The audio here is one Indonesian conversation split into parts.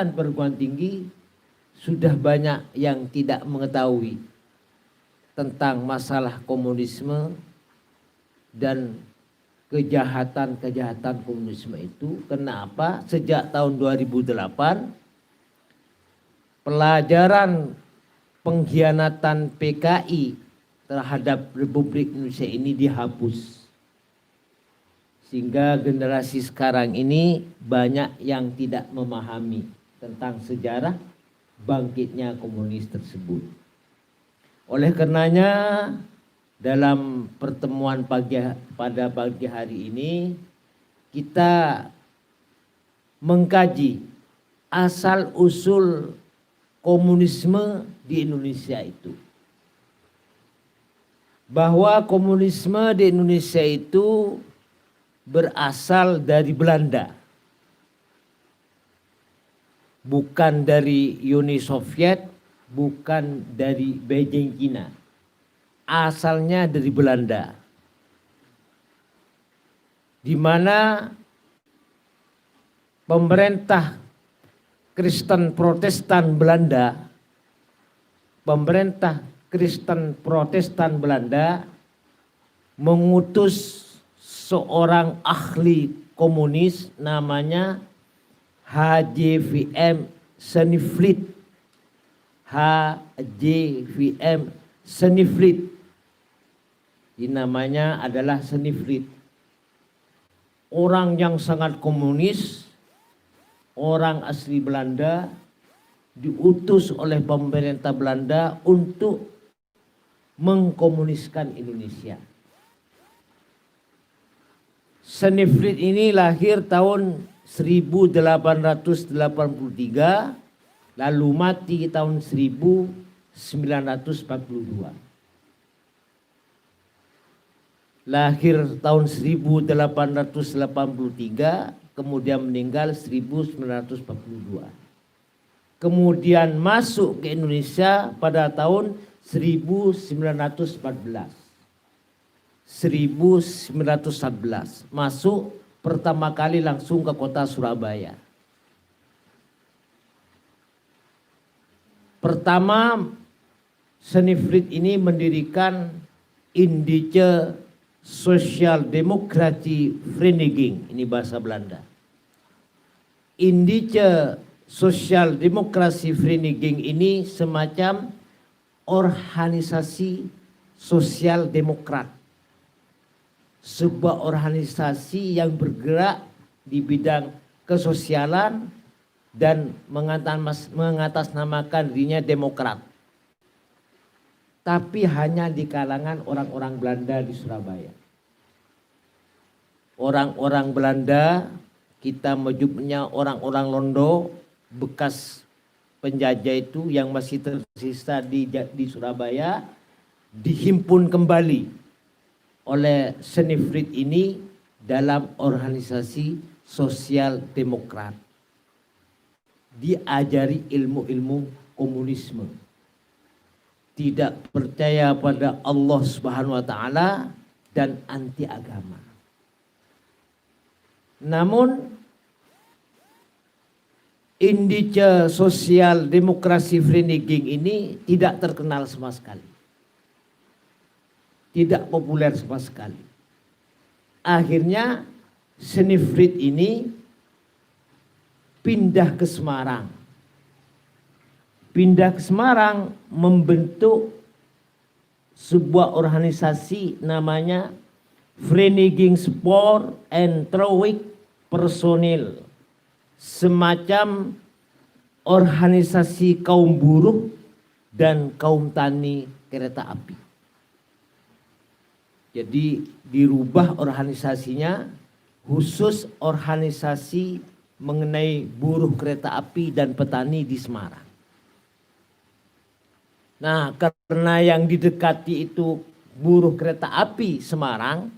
perguruan tinggi sudah banyak yang tidak mengetahui tentang masalah komunisme dan kejahatan-kejahatan komunisme itu. Kenapa? Sejak tahun 2008 pelajaran pengkhianatan PKI terhadap Republik Indonesia ini dihapus. Sehingga generasi sekarang ini banyak yang tidak memahami tentang sejarah bangkitnya komunis tersebut. Oleh karenanya dalam pertemuan pada pagi hari ini kita mengkaji asal usul komunisme di Indonesia itu. Bahwa komunisme di Indonesia itu berasal dari Belanda, bukan dari Uni Soviet, bukan dari Beijing Cina, asalnya dari Belanda, di mana pemerintah Kristen Protestan Belanda, mengutus seorang ahli komunis namanya HJVM Seniflit. Ini namanya adalah Seniflit. Orang yang sangat komunis, orang asli Belanda, diutus oleh pemerintah Belanda untuk mengkomuniskan Indonesia. Seniflit ini lahir tahun 1883, lalu mati tahun 1942. Lahir tahun 1883, kemudian meninggal 1942. Kemudian masuk ke Indonesia pada tahun 1914. Masuk pertama kali langsung ke kota Surabaya. Pertama, Seniflit ini mendirikan Indische Sociaal-Democratische Vereniging, ini bahasa Belanda. Indische Sociaal-Democratische Vereniging ini semacam organisasi sosial demokrat. Sebuah organisasi yang bergerak di bidang kesosialan dan mengatasnamakan dirinya demokrat. Tapi hanya di kalangan orang-orang Belanda di Surabaya. Orang-orang Belanda, kita menyebutnya orang-orang Londo, bekas penjajah itu yang masih tersisa di Surabaya, dihimpun kembali oleh Seniflit ini dalam organisasi sosial demokrat. Diajari ilmu-ilmu komunisme. Tidak percaya pada Allah Subhanahu wa taala dan anti agama. Namun Indische Sociaal-Democratische Vereniging ini tidak terkenal sama sekali. Tidak populer sama sekali. Akhirnya Seniflit ini pindah ke Semarang. Membentuk sebuah organisasi namanya Vereniging Spoor en Trouwig Personeel. Semacam organisasi kaum buruh dan kaum tani kereta api. Jadi dirubah organisasinya, khusus organisasi mengenai buruh kereta api dan petani di Semarang. Nah, karena yang didekati itu buruh kereta api Semarang,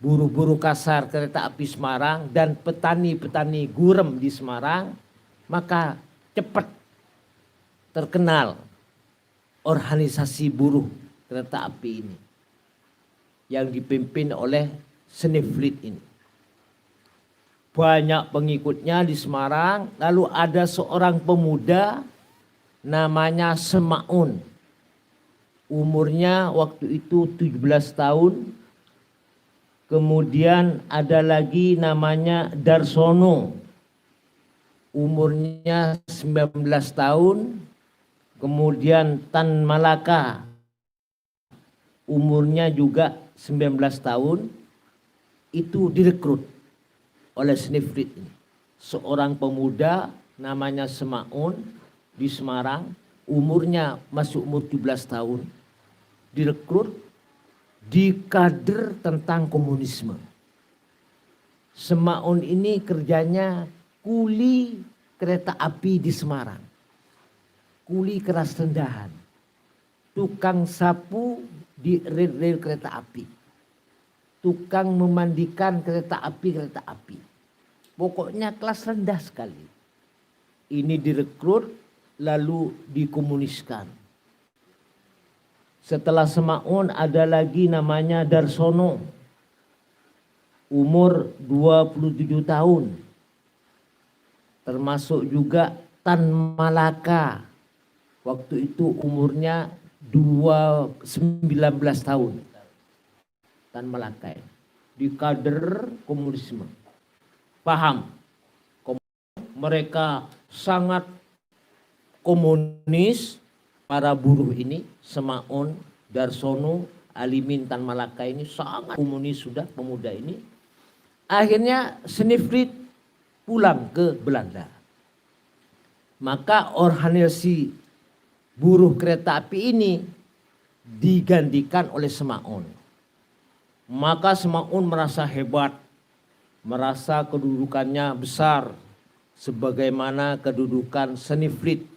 buruh-buruh kasar kereta api Semarang dan petani-petani gurem di Semarang, maka cepat terkenal organisasi buruh kereta api ini yang dipimpin oleh Seniflit ini. banyak pengikutnya di Semarang. Lalu ada seorang pemuda namanya Semaun. Umurnya waktu itu 17 tahun. Kemudian ada lagi namanya Darsono, umurnya 19 tahun. Kemudian Tan Malaka, umurnya juga 19 tahun. Itu direkrut oleh Snefrit ini. Seorang pemuda namanya Semaun di Semarang, umurnya masih umur 17 tahun. Direkrut di kader tentang komunisme. Semaun ini kerjanya kuli kereta api di Semarang. Kuli keras rendahan. Tukang sapu di rel-rel kereta api. Tukang memandikan kereta api. Pokoknya kelas rendah sekali. Ini direkrut lalu dikomuniskan. Setelah Semaun ada lagi namanya Darsono. Umur 27 tahun. Termasuk juga Tan Malaka. Waktu itu umurnya 19 tahun. Tan Malaka di kader komunisme. Paham? Mereka sangat komunis. Para buruh ini, Semaun, Darsono, Alimin, Tan Malaka ini sangat komunis sudah pemuda ini. Akhirnya Snefrit pulang ke Belanda. Maka organisasi buruh kereta api ini digantikan oleh Semaun. Maka Semaun merasa hebat, merasa kedudukannya besar, sebagaimana kedudukan Snefrit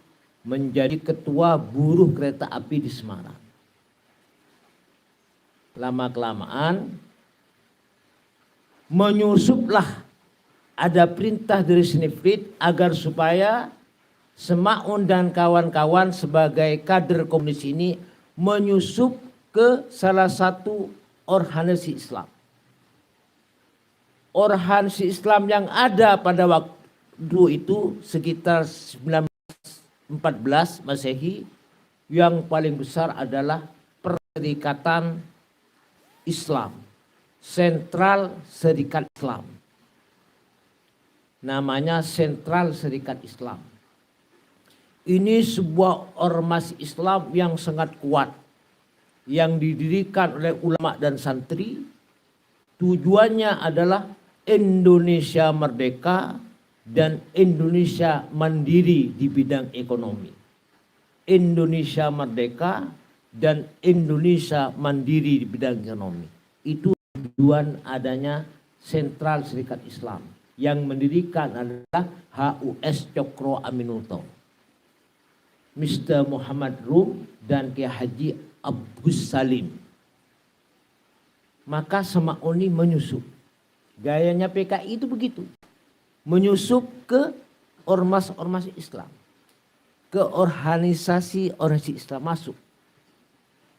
menjadi ketua buruh kereta api di Semarang. Lama-kelamaan menyusuplah ada perintah dari Snefrit agar supaya Semaun dan kawan-kawan sebagai kader komunis ini menyusup ke salah satu organisasi Islam. Organisasi Islam yang ada pada waktu itu sekitar 1914 Masehi, yang paling besar adalah Perserikatan Islam, Sentral Serikat Islam. Namanya Sentral Serikat Islam. Ini sebuah ormas Islam yang sangat kuat, yang didirikan oleh ulama dan santri. Tujuannya adalah Indonesia merdeka dan Indonesia mandiri di bidang ekonomi. Indonesia merdeka dan Indonesia mandiri di bidang ekonomi. Itu tujuan adanya Sentral Serikat Islam. Yang mendirikan adalah HUS Cokro Aminoto, Mr. Muhammad Rum dan Kiai Haji Abdus Salim. Maka Semaun ini menyusup. Gayanya PKI itu begitu. Menyusup ke ormas-ormas Islam, ke organisasi Islam,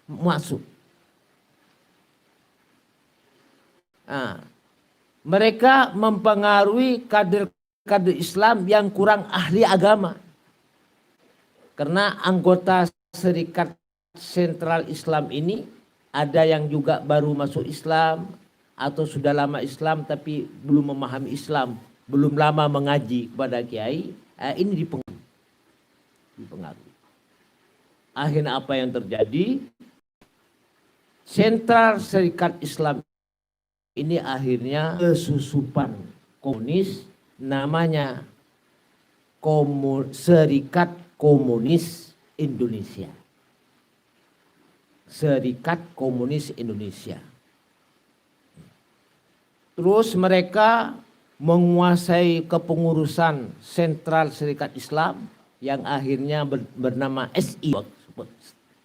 masuk. Nah, mereka mempengaruhi kader-kader Islam yang kurang ahli agama, karena anggota Serikat Sentral Islam ini ada yang juga baru masuk Islam atau sudah lama Islam tapi belum memahami Islam, belum lama mengaji kepada kiai, ini dipengaruhi. Akhirnya apa yang terjadi? Sentral Serikat Islam ini akhirnya kesusupan komunis, namanya Serikat Komunis Indonesia. Serikat Komunis Indonesia. Terus mereka menguasai kepengurusan Sentral Serikat Islam yang akhirnya bernama SI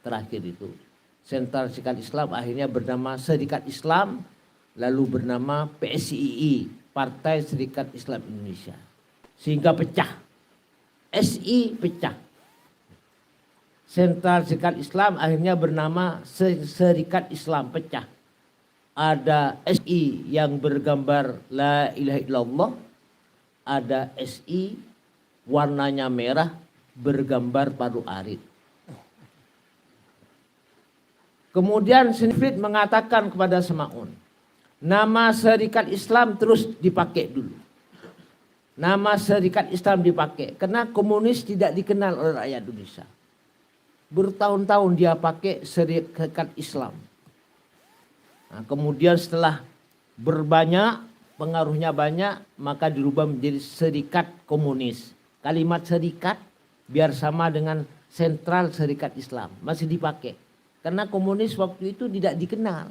terakhir itu. Sentral Serikat Islam akhirnya bernama Serikat Islam, lalu bernama PSII, Partai Serikat Islam Indonesia. Sehingga pecah. SI pecah. Sentral Serikat Islam akhirnya bernama Serikat Islam, pecah. Ada SI yang bergambar La ilaha illallah, ada SI, warnanya merah, bergambar palu arit. Kemudian Seniflit mengatakan kepada Semaun, nama Serikat Islam terus dipakai dulu. Nama Serikat Islam dipakai karena komunis tidak dikenal oleh rakyat Indonesia. Bertahun-tahun dia pakai Serikat Islam. Nah, kemudian setelah berbanyak, pengaruhnya banyak, maka dirubah menjadi Serikat Komunis. Kalimat serikat biar sama dengan sentral Serikat Islam, masih dipakai. Karena komunis waktu itu tidak dikenal.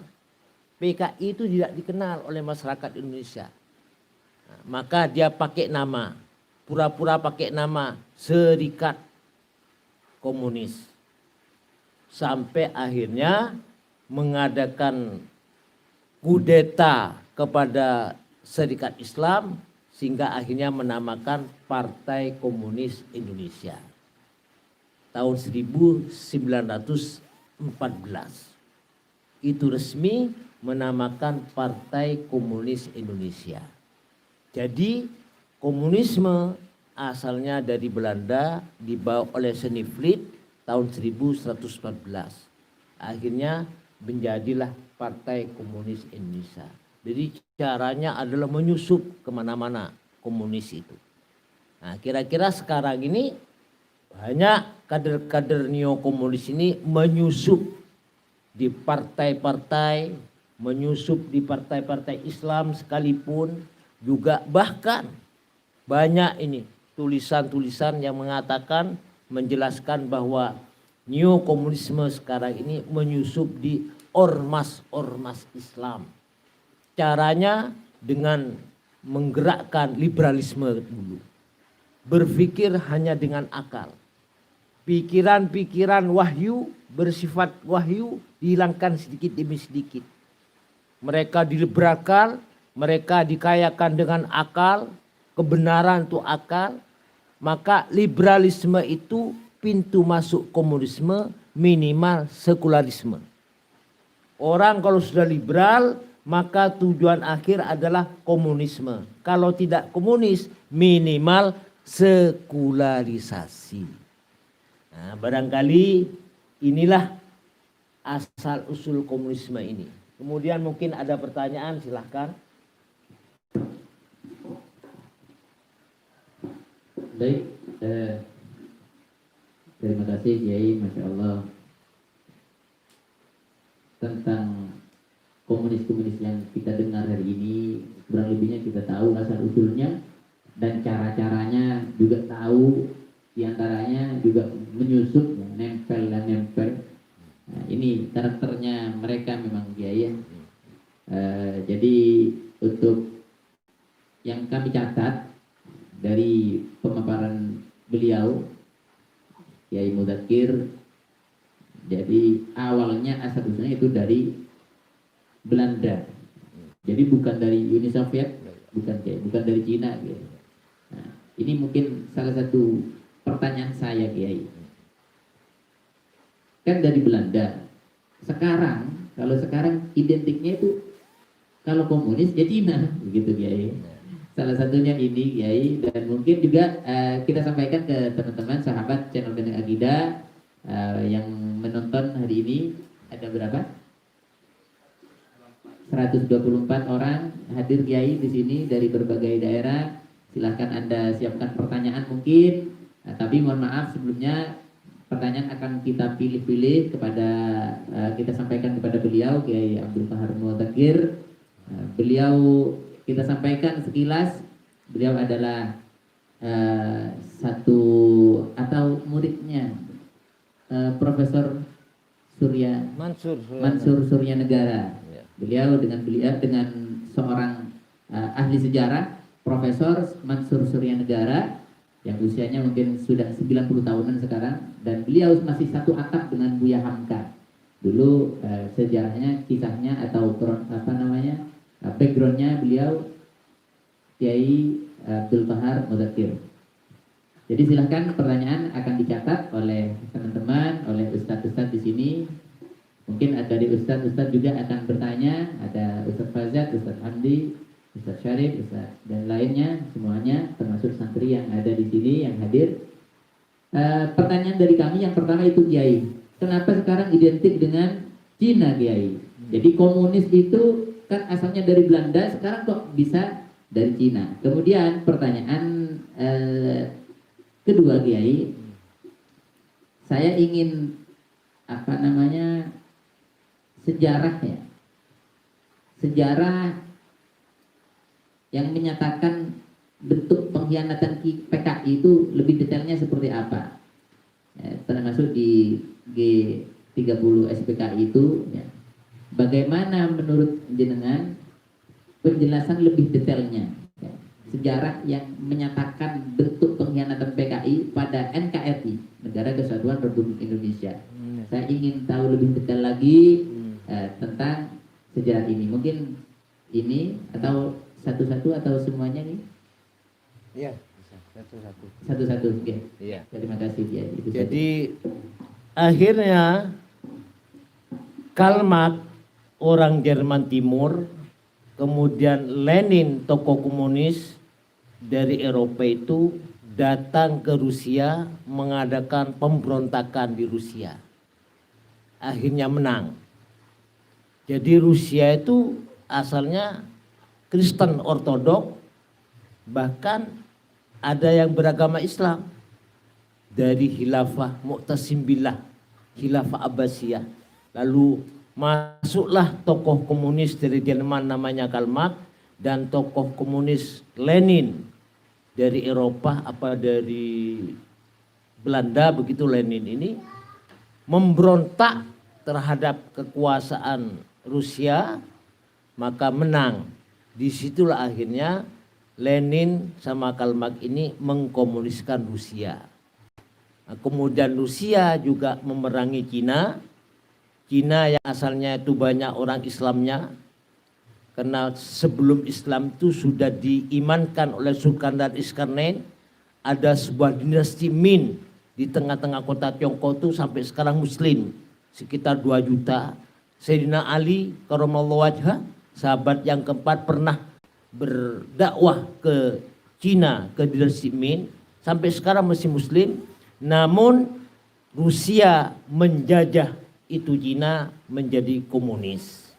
PKI itu tidak dikenal oleh masyarakat Indonesia. Nah, maka dia pakai nama, pura-pura pakai nama Serikat Komunis. Sampai akhirnya mengadakan kudeta kepada Serikat Islam sehingga akhirnya menamakan Partai Komunis Indonesia. Tahun 1914 itu resmi menamakan Partai Komunis Indonesia. Jadi komunisme asalnya dari Belanda, dibawa oleh Seniflit tahun 1114. Akhirnya menjadilah Partai Komunis Indonesia. Jadi caranya adalah menyusup kemana-mana komunis itu. Nah, kira-kira sekarang ini banyak kader-kader neokomunis ini menyusup di partai-partai, menyusup di partai-partai Islam sekalipun, juga bahkan banyak ini tulisan-tulisan yang mengatakan, menjelaskan bahwa neokomunisme sekarang ini menyusup di ormas-ormas Islam. Caranya dengan menggerakkan liberalisme dulu. Berpikir hanya dengan akal. Pikiran-pikiran wahyu, bersifat wahyu dihilangkan sedikit demi sedikit. Mereka dilebrakan, mereka dikayakan dengan akal, kebenaran itu akal. Maka liberalisme itu pintu masuk komunisme, minimal sekularisme. Orang kalau sudah liberal, maka tujuan akhir adalah komunisme. Kalau tidak komunis, minimal sekularisasi. Nah, barangkali inilah asal usul komunisme ini. Kemudian mungkin ada pertanyaan, silahkan. Baik, terima kasih Kiai, Masya Allah. Tentang komunis-komunis yang kita dengar hari ini, kurang lebihnya kita tahu asal usulnya dan cara-caranya juga tahu. Di antaranya juga menyusup, ya, nempel dan nempel. Nah, ini karakternya mereka memang Kiai ya. Jadi untuk yang kami catat dari pemaparan beliau Kiai Mudzakkir, jadi awalnya asal usulnya itu dari Belanda. Jadi bukan dari Uni Soviet, bukan dari Cina gitu. Nah, ini mungkin salah satu pertanyaan saya Kiai. Kan dari Belanda. Kalau sekarang identiknya itu kalau komunis ya Cina begitu Kiai. Salah satunya ini Kiai, dan mungkin juga kita sampaikan ke teman-teman sahabat channel Gendeng Akidah yang menonton hari ini. Ada berapa? 124 orang hadir Kiai di sini dari berbagai daerah. Silahkan Anda siapkan pertanyaan mungkin. Nah, tapi mohon maaf sebelumnya pertanyaan akan kita pilih-pilih kepada kita sampaikan kepada beliau Kiai Abdul Qahar Mudzakkir. Beliau kita sampaikan sekilas, beliau adalah satu atau muridnya Profesor Mansur Surya Negara. Beliau dengan seorang ahli sejarah, Profesor Mansur Surya Negara, yang usianya mungkin sudah 90 tahunan sekarang, dan beliau masih satu atap dengan Buya Hamka. Dulu sejarahnya, kisahnya atau backgroundnya beliau Kiai Abdul Qahar Mudzakkir. Jadi silahkan pertanyaan akan dicatat oleh teman-teman, oleh ustadz-ustadz di sini. Mungkin dari ustadz-ustadz juga akan bertanya, ada Ustadz Fazat, Ustadz Hamdi, Ustaz Syarif, Ustaz dan lainnya semuanya, termasuk santri yang ada di sini yang hadir. Pertanyaan dari kami yang pertama itu Kiai, kenapa sekarang identik dengan Cina Kiai? Jadi komunis itu kan asalnya dari Belanda, sekarang kok bisa dari Cina? Kemudian pertanyaan kedua Kiai, saya ingin sejarahnya, sejarah yang menyatakan bentuk pengkhianatan PKI itu lebih detailnya seperti apa, ya, termasuk di G30 SPKI itu, ya. Bagaimana menurut jenengan penjelasan lebih detailnya, ya, sejarah yang menyatakan bentuk pengkhianatan PKI pada NKRI, Negara Kesatuan Republik Indonesia. Saya ingin tahu lebih detail lagi tentang sejarah ini. Mungkin ini atau satu-satu atau semuanya nih? Iya, satu-satu. Satu-satu, oke. Iya. Terima kasih ya. Itu Jadi akhirnya Karl Marx orang Jerman Timur, kemudian Lenin tokoh komunis dari Eropa itu datang ke Rusia mengadakan pemberontakan di Rusia. Akhirnya menang. Jadi Rusia itu asalnya Kristen Ortodok, bahkan ada yang beragama Islam dari Khilafah Mu'tasimbillah, Khilafah Abbasiyah. Lalu masuklah tokoh komunis dari Jerman namanya Karl Marx dan tokoh komunis Lenin dari Eropa dari Belanda, begitu Lenin ini memberontak terhadap kekuasaan Rusia, maka menang. Disitulah akhirnya Lenin sama Karl Marx ini mengkomuniskan Rusia. Nah, kemudian Rusia juga memerangi Cina. Cina yang asalnya itu banyak orang Islamnya, karena sebelum Islam itu sudah diimankan oleh Sultan dan Iskarnain, ada sebuah dinasti Min di tengah-tengah kota Tiongkok itu sampai sekarang Muslim sekitar 2 juta. Sayyidina Ali karramallahu wajhah, sahabat yang keempat, pernah berdakwah ke Cina, ke dinasti Min, sampai sekarang masih Muslim. Namun Rusia menjajah itu Cina menjadi komunis.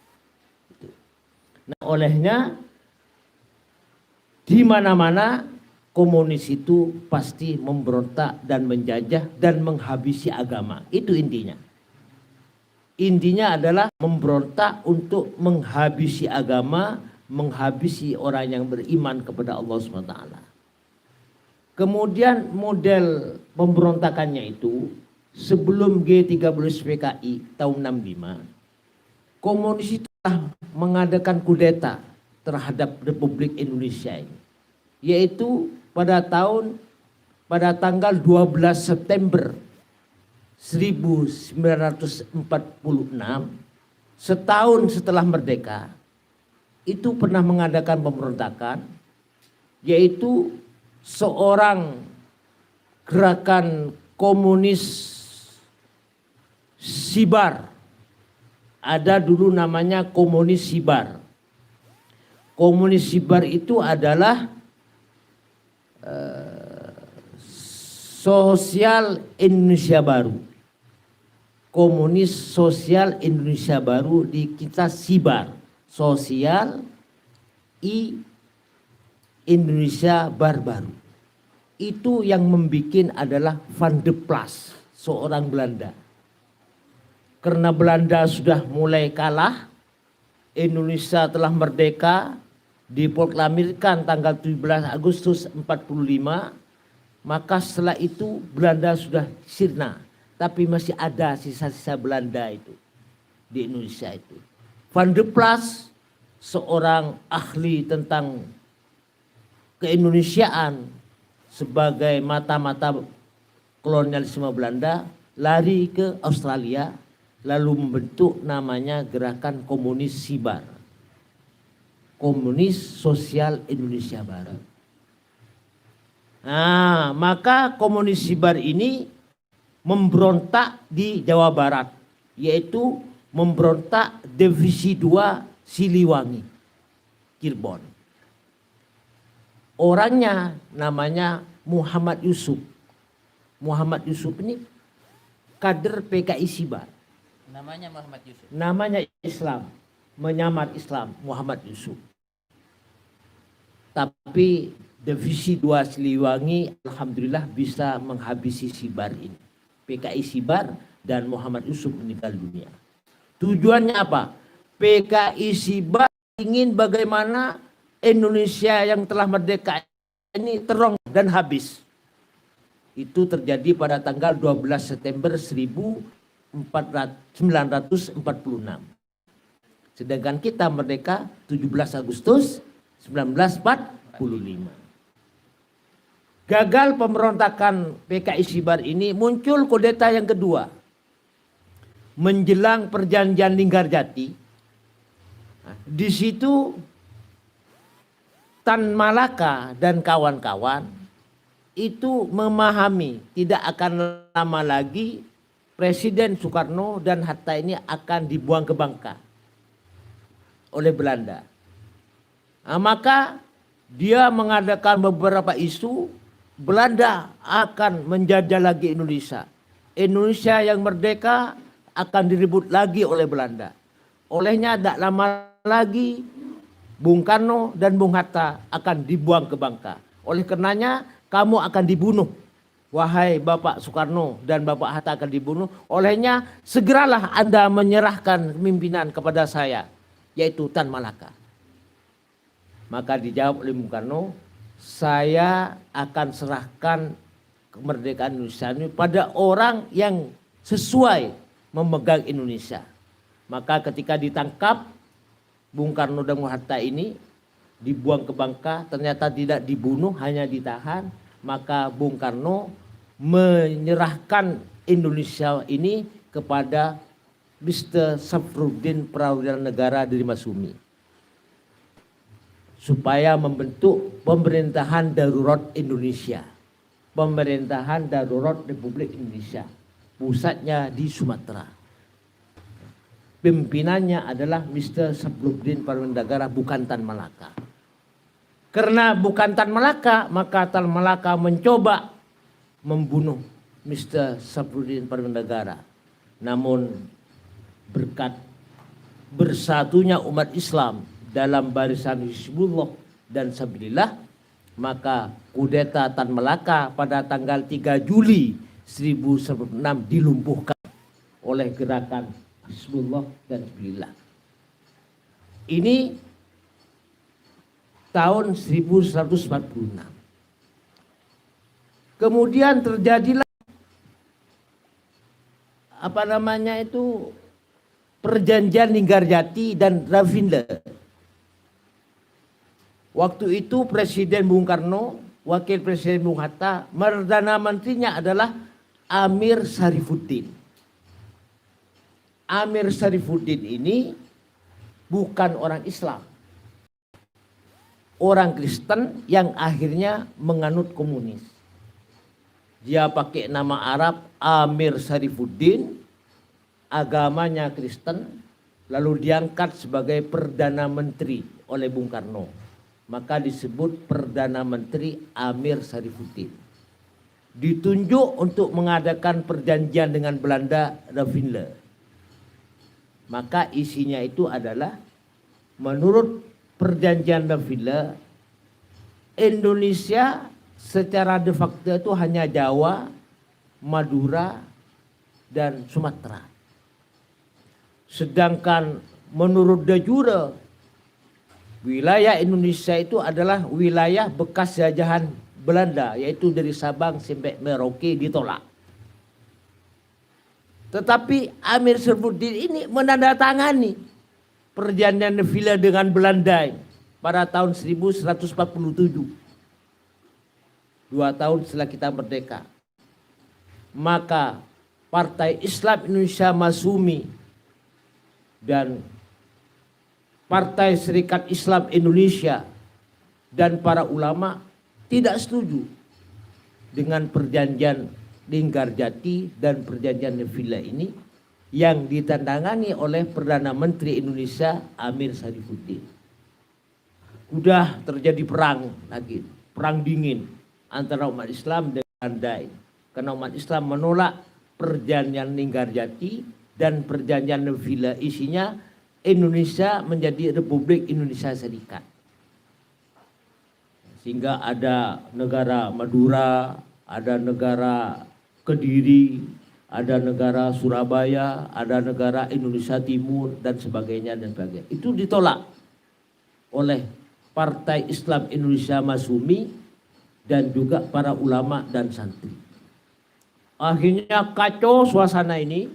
Nah, olehnya di mana-mana komunis itu pasti memberontak dan menjajah dan menghabisi agama. Itu intinya. Intinya adalah memberontak untuk menghabisi agama, menghabisi orang yang beriman kepada Allah SWT. Kemudian model pemberontakannya itu sebelum G30 PKI tahun 65, komunis itu telah mengadakan kudeta terhadap Republik Indonesia ini, yaitu pada tanggal 12 September 1946, setahun setelah merdeka, itu pernah mengadakan pemberontakan, yaitu seorang gerakan komunis Sibar. Ada dulu namanya komunis Sibar. Komunis Sibar itu adalah Sosial Indonesia Baru. Komunis Sosial Indonesia Baru di kita Sibar. Sosial Indonesia Baru. Itu yang membuat adalah Van de Plas, seorang Belanda. Karena Belanda sudah mulai kalah, Indonesia telah merdeka, diproklamirkan tanggal 17 Agustus 45, maka setelah itu Belanda sudah sirna. Tapi masih ada sisa-sisa Belanda itu di Indonesia itu. Van de Plas, seorang ahli tentang keindonesiaan sebagai mata-mata kolonialisme Belanda, lari ke Australia, lalu membentuk namanya Gerakan Komunis Sibar. Komunis Sosial Indonesia Baru. Nah, maka komunis Sibar ini memberontak di Jawa Barat, yaitu memberontak Divisi 2 Siliwangi, Cirebon. Orangnya namanya Muhammad Yusuf. Muhammad Yusuf ini kader PKI Sibar. Namanya Muhammad Yusuf. Namanya Islam, menyamar Islam, Muhammad Yusuf. Tapi divisi 2 Siliwangi alhamdulillah bisa menghabisi Sibar ini. PKI Sibar dan Muhammad Yusuf meninggal dunia. Tujuannya apa? PKI Sibar ingin bagaimana Indonesia yang telah merdeka ini terong dan habis. Itu terjadi pada tanggal 12 September 1946. Sedangkan kita merdeka 17 Agustus 1945. Gagal pemberontakan PKI Sibar ini, muncul kudeta yang kedua. Menjelang perjanjian Linggarjati, di situ Tan Malaka dan kawan-kawan itu memahami tidak akan lama lagi Presiden Soekarno dan Hatta ini akan dibuang ke Bangka oleh Belanda. Nah, maka dia mengadakan beberapa isu Belanda akan menjajah lagi Indonesia. Indonesia yang merdeka akan direbut lagi oleh Belanda. Olehnya tidak lama lagi Bung Karno dan Bung Hatta akan dibuang ke Bangka. Oleh karenanya kamu akan dibunuh. Wahai Bapak Soekarno dan Bapak Hatta akan dibunuh. Olehnya segeralah Anda menyerahkan kepemimpinan kepada saya, yaitu Tan Malaka. Maka dijawab oleh Bung Karno, saya akan serahkan kemerdekaan Indonesia ini pada orang yang sesuai memegang Indonesia. Maka ketika ditangkap Bung Karno dan Bung Hatta ini dibuang ke Bangka, ternyata tidak dibunuh, hanya ditahan. Maka Bung Karno menyerahkan Indonesia ini kepada Mr. Safruddin Perwira Negara dari Masumi supaya membentuk pemerintahan darurat Indonesia, pemerintahan darurat Republik Indonesia, pusatnya di Sumatera. Pimpinannya adalah Mr. Safruddin Perwira Negara, bukan Tan Malaka. Karena bukan Tan Malaka, maka Tan Malaka mencoba membunuh Mr. Safruddin Perwira Negara. Namun berkat bersatunya umat Islam dalam barisan Hizbullah dan Sabilillah, maka kudeta Tan Malaka pada tanggal 3 Juli 1946 dilumpuhkan oleh gerakan Hizbullah dan Sabilillah. Ini tahun 1146. Kemudian terjadilah perjanjian Linggarjati dan Ravinda. Waktu itu Presiden Bung Karno, Wakil Presiden Bung Hatta, Perdana Menterinya adalah Amir Sarifuddin. Amir Sarifuddin ini bukan orang Islam, orang Kristen yang akhirnya menganut komunis. Dia pakai nama Arab Amir Sarifuddin, agamanya Kristen, lalu diangkat sebagai Perdana Menteri oleh Bung Karno. Maka disebut Perdana Menteri Amir Sarifuddin. Ditunjuk untuk mengadakan perjanjian dengan Belanda, Ravinda. Maka isinya itu adalah menurut perjanjian Ravinda, Indonesia secara de facto itu hanya Jawa, Madura, dan Sumatera. Sedangkan menurut de jure, wilayah Indonesia itu adalah wilayah bekas jajahan Belanda, yaitu dari Sabang sampai Merauke ditolak. Tetapi Amir Sarifuddin ini menandatangani perjanjian Villa dengan Belanda pada tahun 1147. 2 tahun setelah kita merdeka. Maka Partai Islam Indonesia Masumi dan Partai Serikat Islam Indonesia dan para ulama tidak setuju dengan perjanjian Linggarjati dan perjanjian Villa ini yang ditandatangani oleh Perdana Menteri Indonesia Amir Sarifuddin. Udah terjadi perang lagi perang dingin antara umat Islam dengan Belanda. Karena umat Islam menolak perjanjian Linggarjati dan perjanjian Villa, isinya Indonesia menjadi Republik Indonesia Serikat. Sehingga ada negara Madura, ada negara Kediri, ada negara Surabaya, ada negara Indonesia Timur dan sebagainya dan sebagainya. Itu ditolak oleh Partai Islam Indonesia Masyumi dan juga para ulama dan santri. Akhirnya kacau suasana ini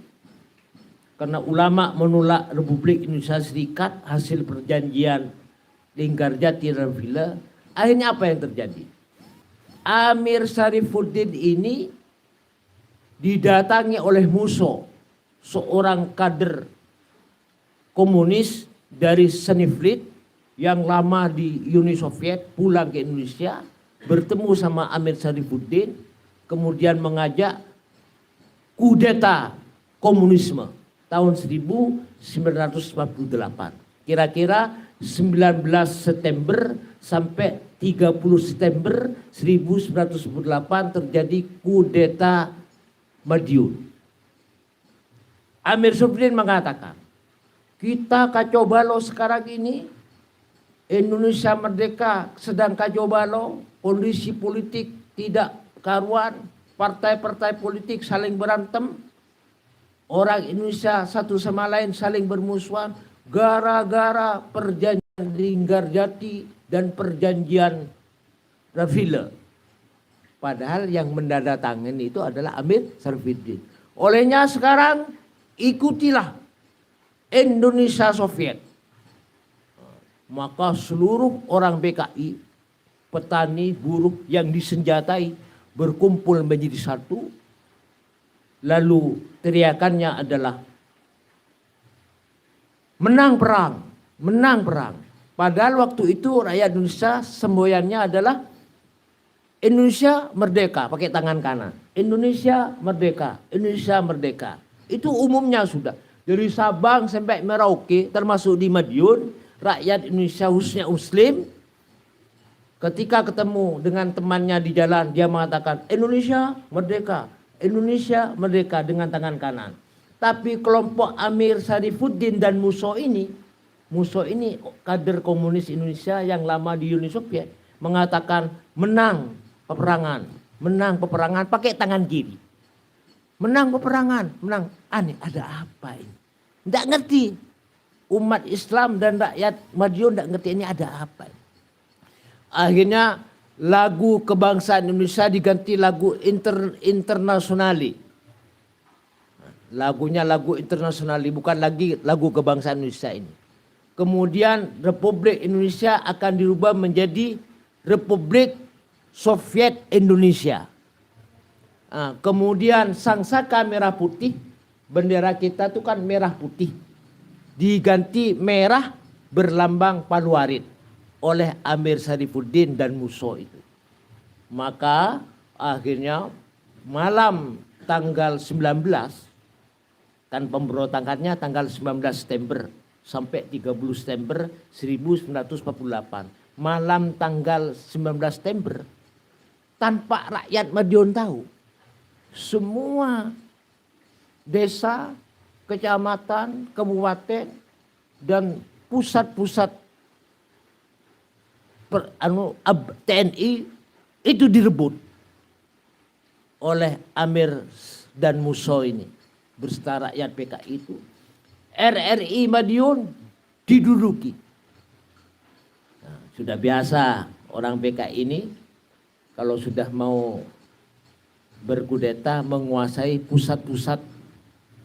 karena ulama menolak Republik Indonesia Serikat hasil perjanjian Linggarjati dan Villa. Akhirnya apa yang terjadi? Amir Syarifuddin ini didatangi oleh Musso, seorang kader komunis dari Seniflit yang lama di Uni Soviet, pulang ke Indonesia, bertemu sama Amir Syarifuddin, kemudian mengajak kudeta komunisme tahun 1948. Kira-kira 19 September sampai 30 September 1948 terjadi kudeta Madiun. Amir Syarifuddin mengatakan, kita kacau balau sekarang ini, Indonesia merdeka sedang kacau balau, kondisi politik tidak karuan, partai-partai politik saling berantem, orang Indonesia satu sama lain saling bermusuhan, gara-gara perjanjian Linggarjati dan perjanjian Villa. Padahal yang menandatangani itu adalah Amir Syarifuddin. Olehnya sekarang ikutilah Indonesia Soviet. Maka seluruh orang PKI, petani, buruh yang disenjatai berkumpul menjadi satu. Lalu teriakannya adalah menang perang, menang perang. Padahal waktu itu rakyat Indonesia semboyannya adalah Indonesia merdeka pakai tangan kanan. Indonesia merdeka, Indonesia merdeka. Itu umumnya sudah. Dari Sabang sampai Merauke termasuk di Madiun, rakyat Indonesia khususnya Muslim ketika ketemu dengan temannya di jalan dia mengatakan Indonesia merdeka, Indonesia merdeka dengan tangan kanan. Tapi kelompok Amir Syarifuddin dan Musso ini kader komunis Indonesia yang lama di Uni Soviet mengatakan menang peperangan pakai tangan kiri. Menang peperangan, menang. Aneh, ada apa ini? Tidak ngerti. Umat Islam dan rakyat Madiun tidak ngerti ini ada apa. Akhirnya lagu kebangsaan Indonesia diganti lagu internasionali. Lagunya lagu internasionali, bukan lagi lagu kebangsaan Indonesia ini. Kemudian Republik Indonesia akan dirubah menjadi Republik Soviet Indonesia. Kemudian sangsaka merah putih, bendera kita itu kan merah putih, diganti merah berlambang Paluarit oleh Amir Syarifuddin dan Musso itu. Maka akhirnya malam tanggal 19, kan pemberontakannya tanggal 19 September sampai 30 September 1948. Malam tanggal 19 September, tanpa rakyat Madiun tahu, semua desa, kecamatan, kabupaten, dan pusat-pusat TNI itu direbut oleh Amir dan Musso ini berserta rakyat PKI itu. RRI Madiun diduduki. Nah, sudah biasa orang PKI ini kalau sudah mau berkudeta menguasai pusat-pusat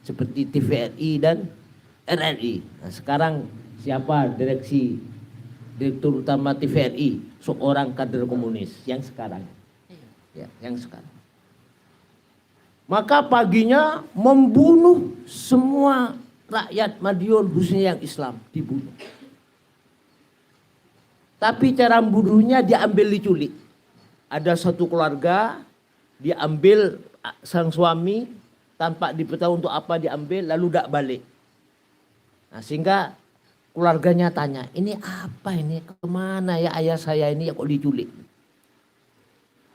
seperti TVRI dan RRI. Nah, sekarang siapa direktur utama TVRI? Seorang kader komunis yang sekarang. Ya, yang sekarang. Maka paginya membunuh semua rakyat Madiun khususnya yang Islam, dibunuh. Tapi cara membunuhnya diambil diculik. Ada satu keluarga diambil sang suami tanpa diberitahu untuk apa diambil, lalu tidak balik. Nah, sehingga keluarganya tanya, ini apa ini, kemana ya ayah saya ini kok diculik?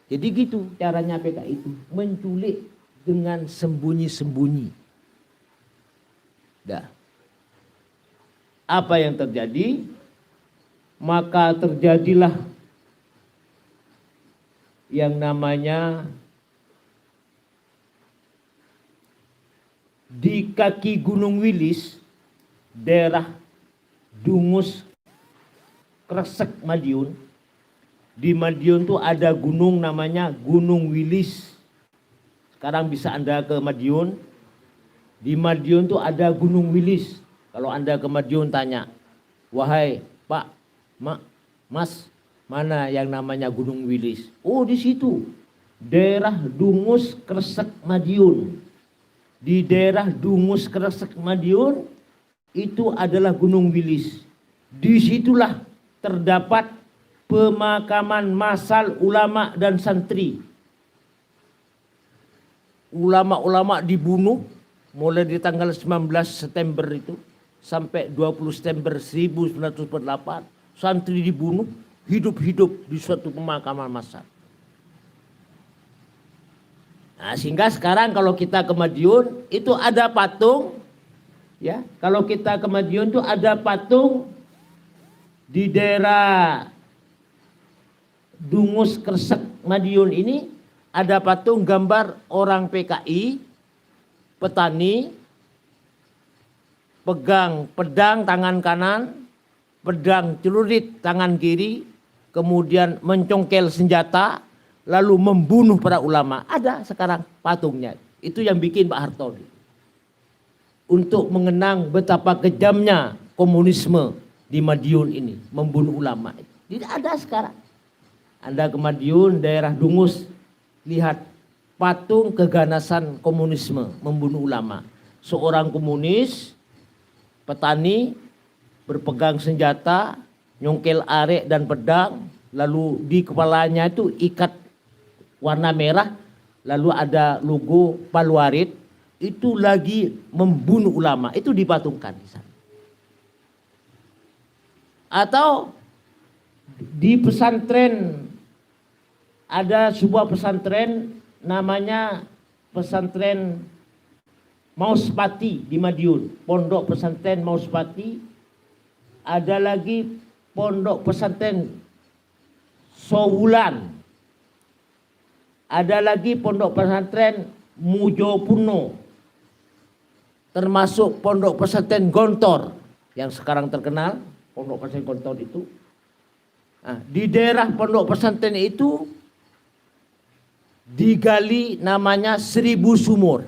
Jadi gitu caranya PKI itu, menculik dengan sembunyi-sembunyi. Dah. Apa yang terjadi? Maka terjadilah yang namanya di kaki Gunung Wilis, daerah Dungus, Kresek, Madiun. Di Madiun tuh ada gunung namanya Gunung Wilis. Sekarang bisa Anda ke Madiun. Di Madiun tuh ada Gunung Wilis. Kalau Anda ke Madiun tanya, wahai Pak, Mak, Mas, mana yang namanya Gunung Wilis? Oh, di situ. Daerah Dungus, Kresek, Madiun. Di daerah Dungus, Kresek, Madiun itu adalah Gunung Wilis. Disitulah terdapat pemakaman massal ulama dan santri. Ulama-ulama dibunuh mulai di tanggal 19 September itu sampai 20 September 1948. Santri dibunuh hidup-hidup di suatu pemakaman massal. Nah, sehingga sekarang kalau kita ke Madiun itu ada patung, ya. Kalau kita ke Madiun itu ada patung di daerah Dungus, Kresek, Madiun ini ada patung gambar orang PKI, petani, pegang pedang tangan kanan, pedang celurit tangan kiri, kemudian mencongkel senjata, lalu membunuh para ulama. Ada sekarang patungnya. Itu yang bikin Pak Harto. Untuk mengenang betapa kejamnya komunisme di Madiun ini, membunuh ulama. Tidak ada sekarang. Anda ke Madiun, daerah Dungus, lihat patung keganasan komunisme, membunuh ulama. Seorang komunis, petani, berpegang senjata, nyongkel arek dan pedang, lalu di kepalanya itu ikat warna merah, lalu ada logo Paluarit, itu lagi membunuh ulama, itu dipatungkan di sana. Atau di pesantren, ada sebuah pesantren namanya pesantren Mauspati di Madiun, pondok pesantren Mauspati. Ada lagi pondok pesantren Sowulan. Ada lagi pondok pesantren Mujopuno. Termasuk pondok pesantren Gontor yang sekarang terkenal, pondok pesantren Gontor itu. Nah, di daerah pondok pesantren itu digali namanya 1000 sumur.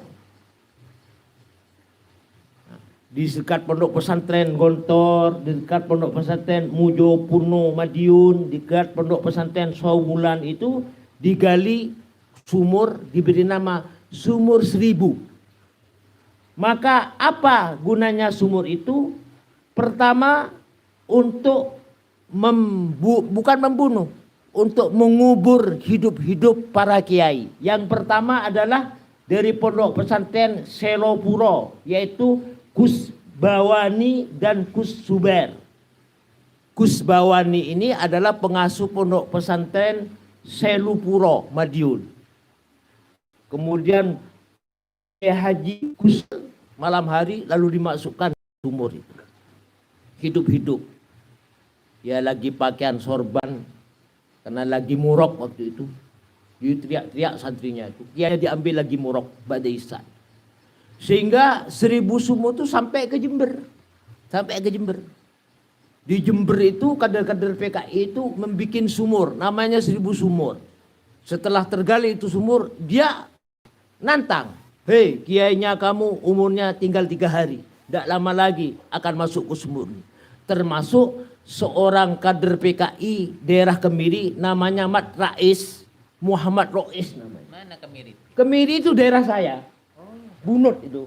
Di dekat pondok pesantren Gontor, di dekat pondok pesantren Mujopuno Madiun, di dekat pondok pesantren Sowulan itu digali sumur, diberi nama sumur 1000. Maka apa gunanya sumur itu? Pertama, untuk bukan membunuh, untuk mengubur hidup-hidup para kiai. Yang pertama adalah dari pondok pesantren Selopuro, yaitu Gus Bawani dan Gus Suber. Gus Bawani ini adalah pengasuh pondok pesantren Selopuro Madiun. Kemudian Haji Gus malam hari lalu dimasukkan sumur itu. Hidup-hidup. Ya lagi pakaian sorban karena lagi murok waktu itu. Dia teriak-teriak santrinya itu. Dia diambil lagi murok badai isya. Sehingga 1000 sumur itu sampai ke Jember. Sampai ke Jember. Di Jember itu kader-kader PKI itu membuat sumur. Namanya 1000 sumur. Setelah tergali itu sumur, dia nantang. Hei, kiainya kamu umurnya tinggal 3 hari. Tidak lama lagi akan masuk ke sumur. Termasuk seorang kader PKI daerah Kemiri namanya Mat Rais, Muhammad Rois namanya. Mana Kemiri? Kemiri itu daerah saya. Bunut itu.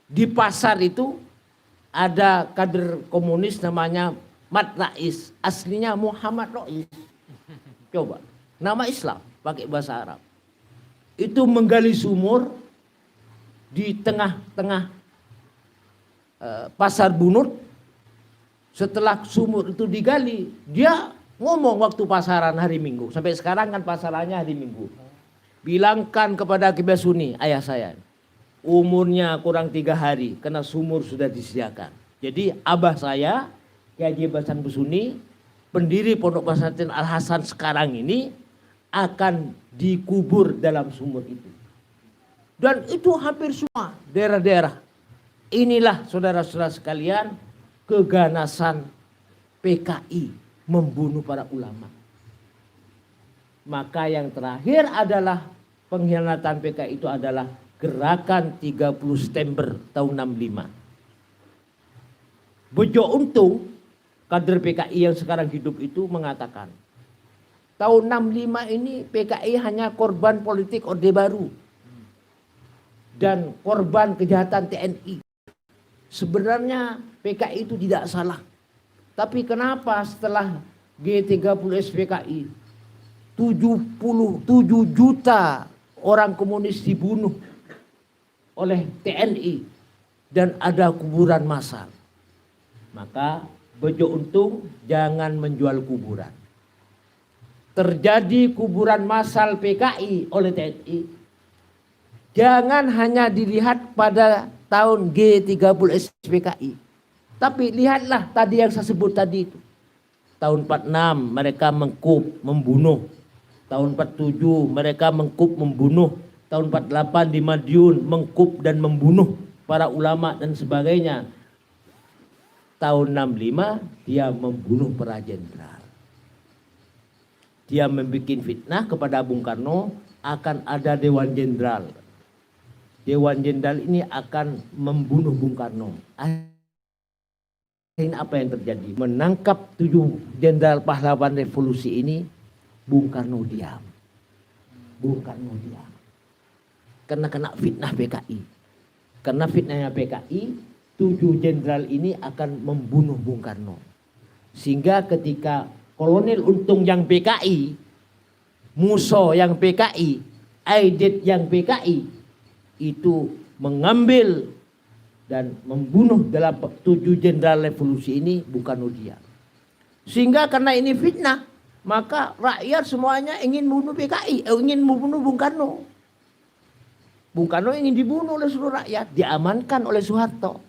Di pasar itu ada kader komunis namanya Mat Rais. Aslinya Muhammad Rois. Coba. Nama Islam pakai bahasa Arab. Itu menggali sumur di tengah-tengah pasar Bunut. Setelah sumur itu digali, dia ngomong waktu pasaran hari Minggu. Sampai sekarang kan pasarannya hari Minggu. Bilangkan kepada Ki Basuni, ayah saya, umurnya kurang 3 hari karena sumur sudah disediakan. Jadi abah saya, Ki Haji Hasan Basuni, pendiri Pondok Pesantren Al Hasan sekarang ini akan dikubur dalam sumur itu. Dan itu hampir semua daerah-daerah. Inilah saudara-saudara sekalian keganasan PKI membunuh para ulama. Maka yang terakhir adalah pengkhianatan PKI itu adalah gerakan 30 September tahun 65. Bejo Untung, kader PKI yang sekarang hidup itu mengatakan, tahun 65 ini PKI hanya korban politik Orde Baru dan korban kejahatan TNI. Sebenarnya PKI itu tidak salah. Tapi kenapa setelah G30 SPKI 77 juta orang komunis dibunuh oleh TNI dan ada kuburan massal. Maka Bejo Untung jangan menjual kuburan. Terjadi kuburan massal PKI oleh TNI. Jangan hanya dilihat pada tahun G30 SPKI. Tapi lihatlah tadi yang saya sebut tadi itu. Tahun 46 mereka mengkup, membunuh. Tahun 47 mereka mengkup, membunuh. Tahun 48 di Madiun mengkup dan membunuh para ulama dan sebagainya. Tahun 65 dia membunuh para jenderal. Dia membuat fitnah kepada Bung Karno akan ada Dewan Jenderal. Dewan Jenderal ini akan membunuh Bung Karno. Akhirnya apa yang terjadi? Menangkap 7 jenderal pahlawan revolusi ini, Bung Karno diam. Bung Karno diam. Karena kena fitnah PKI. Karena fitnahnya PKI, 7 jenderal ini akan membunuh Bung Karno. Sehingga ketika Kolonel Untung yang PKI, Muso yang PKI, Aidit yang PKI, itu mengambil dan membunuh dalam 7 jenderal revolusi ini, Bung Karno diam. Sehingga karena ini fitnah, maka rakyat semuanya ingin membunuh PKI, ingin membunuh Bung Karno. Bung Karno ingin dibunuh oleh seluruh rakyat, diamankan oleh Soeharto.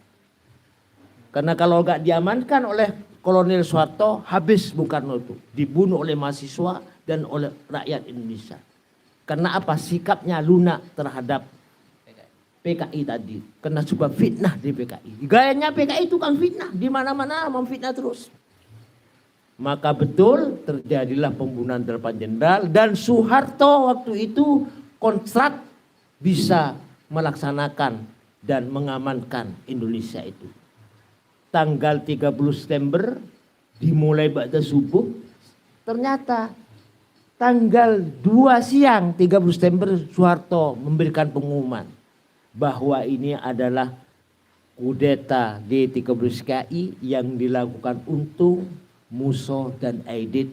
Karena kalau nggak diamankan oleh Kolonel Soeharto, habis Bung Karno itu. Dibunuh oleh mahasiswa dan oleh rakyat Indonesia. Karena apa? Sikapnya lunak terhadap PKI tadi. Karena sebuah fitnah di PKI. Gayanya PKI itu kan fitnah. Di mana-mana memfitnah terus. Maka betul terjadilah pembunuhan 8 jenderal. Dan Soeharto waktu itu kontrak bisa melaksanakan dan mengamankan Indonesia itu. Tanggal 30 September dimulai ba'da subuh. Ternyata tanggal 2 siang 30 September Soeharto memberikan pengumuman bahwa ini adalah kudeta G30 yang dilakukan Untung, Muso dan Aidit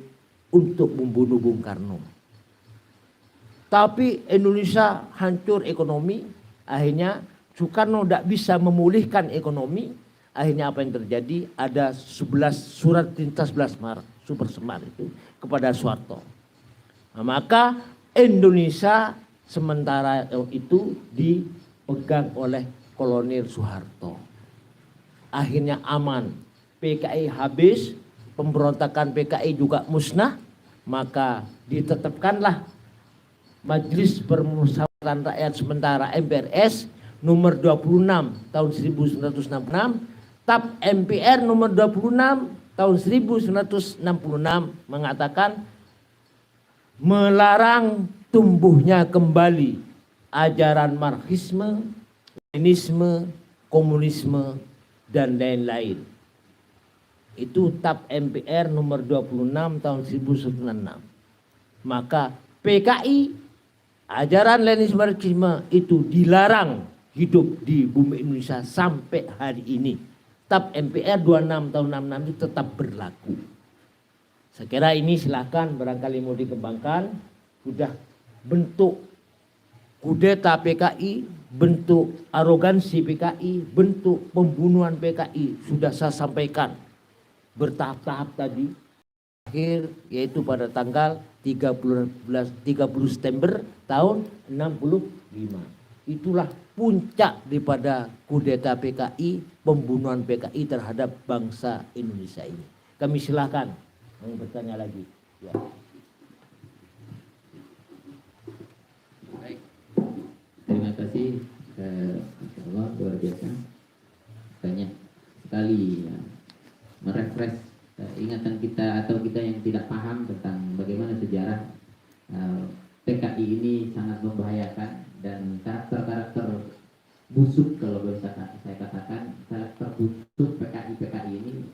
untuk membunuh Bung Karno. Tapi Indonesia hancur ekonomi, akhirnya Soekarno tidak bisa memulihkan ekonomi. Akhirnya apa yang terjadi? Ada 11 surat tinta 11 Maret, Super Semar itu kepada Soeharto. Nah, maka Indonesia sementara itu dipegang oleh Kolonel Soeharto. Akhirnya aman, PKI habis, pemberontakan PKI juga musnah, maka ditetapkanlah Majelis Permusyawaratan Rakyat Sementara MPRS nomor 26 tahun 1966, TAP MPR nomor 26 tahun 1966 mengatakan melarang tumbuhnya kembali ajaran Marxisme, Leninisme, komunisme dan lain-lain. Itu TAP MPR nomor 26 tahun 1966. Maka PKI, ajaran Leninisme Marxisme itu dilarang hidup di bumi Indonesia sampai hari ini. TAP MPR 26 tahun 66 itu tetap berlaku. Saya kira ini silakan barangkali mau dikembangkan. Sudah bentuk kudeta PKI, bentuk arogansi PKI, bentuk pembunuhan PKI sudah saya sampaikan bertahap-tahap tadi. akhir, yaitu pada tanggal 30 September tahun 65. Itulah puncak daripada kudeta PKI, pembunuhan PKI terhadap bangsa Indonesia ini. Kami silakan yang bertanya lagi. Ya. Baik. Terima kasih. Masya Allah, luar biasa. Banyak sekali ya, merefresh ingatan kita atau kita yang tidak paham tentang bagaimana sejarah PKI ini sangat membahayakan, dan karakter-karakter busuk, kalau bisa saya katakan, karakter busuk PKI ini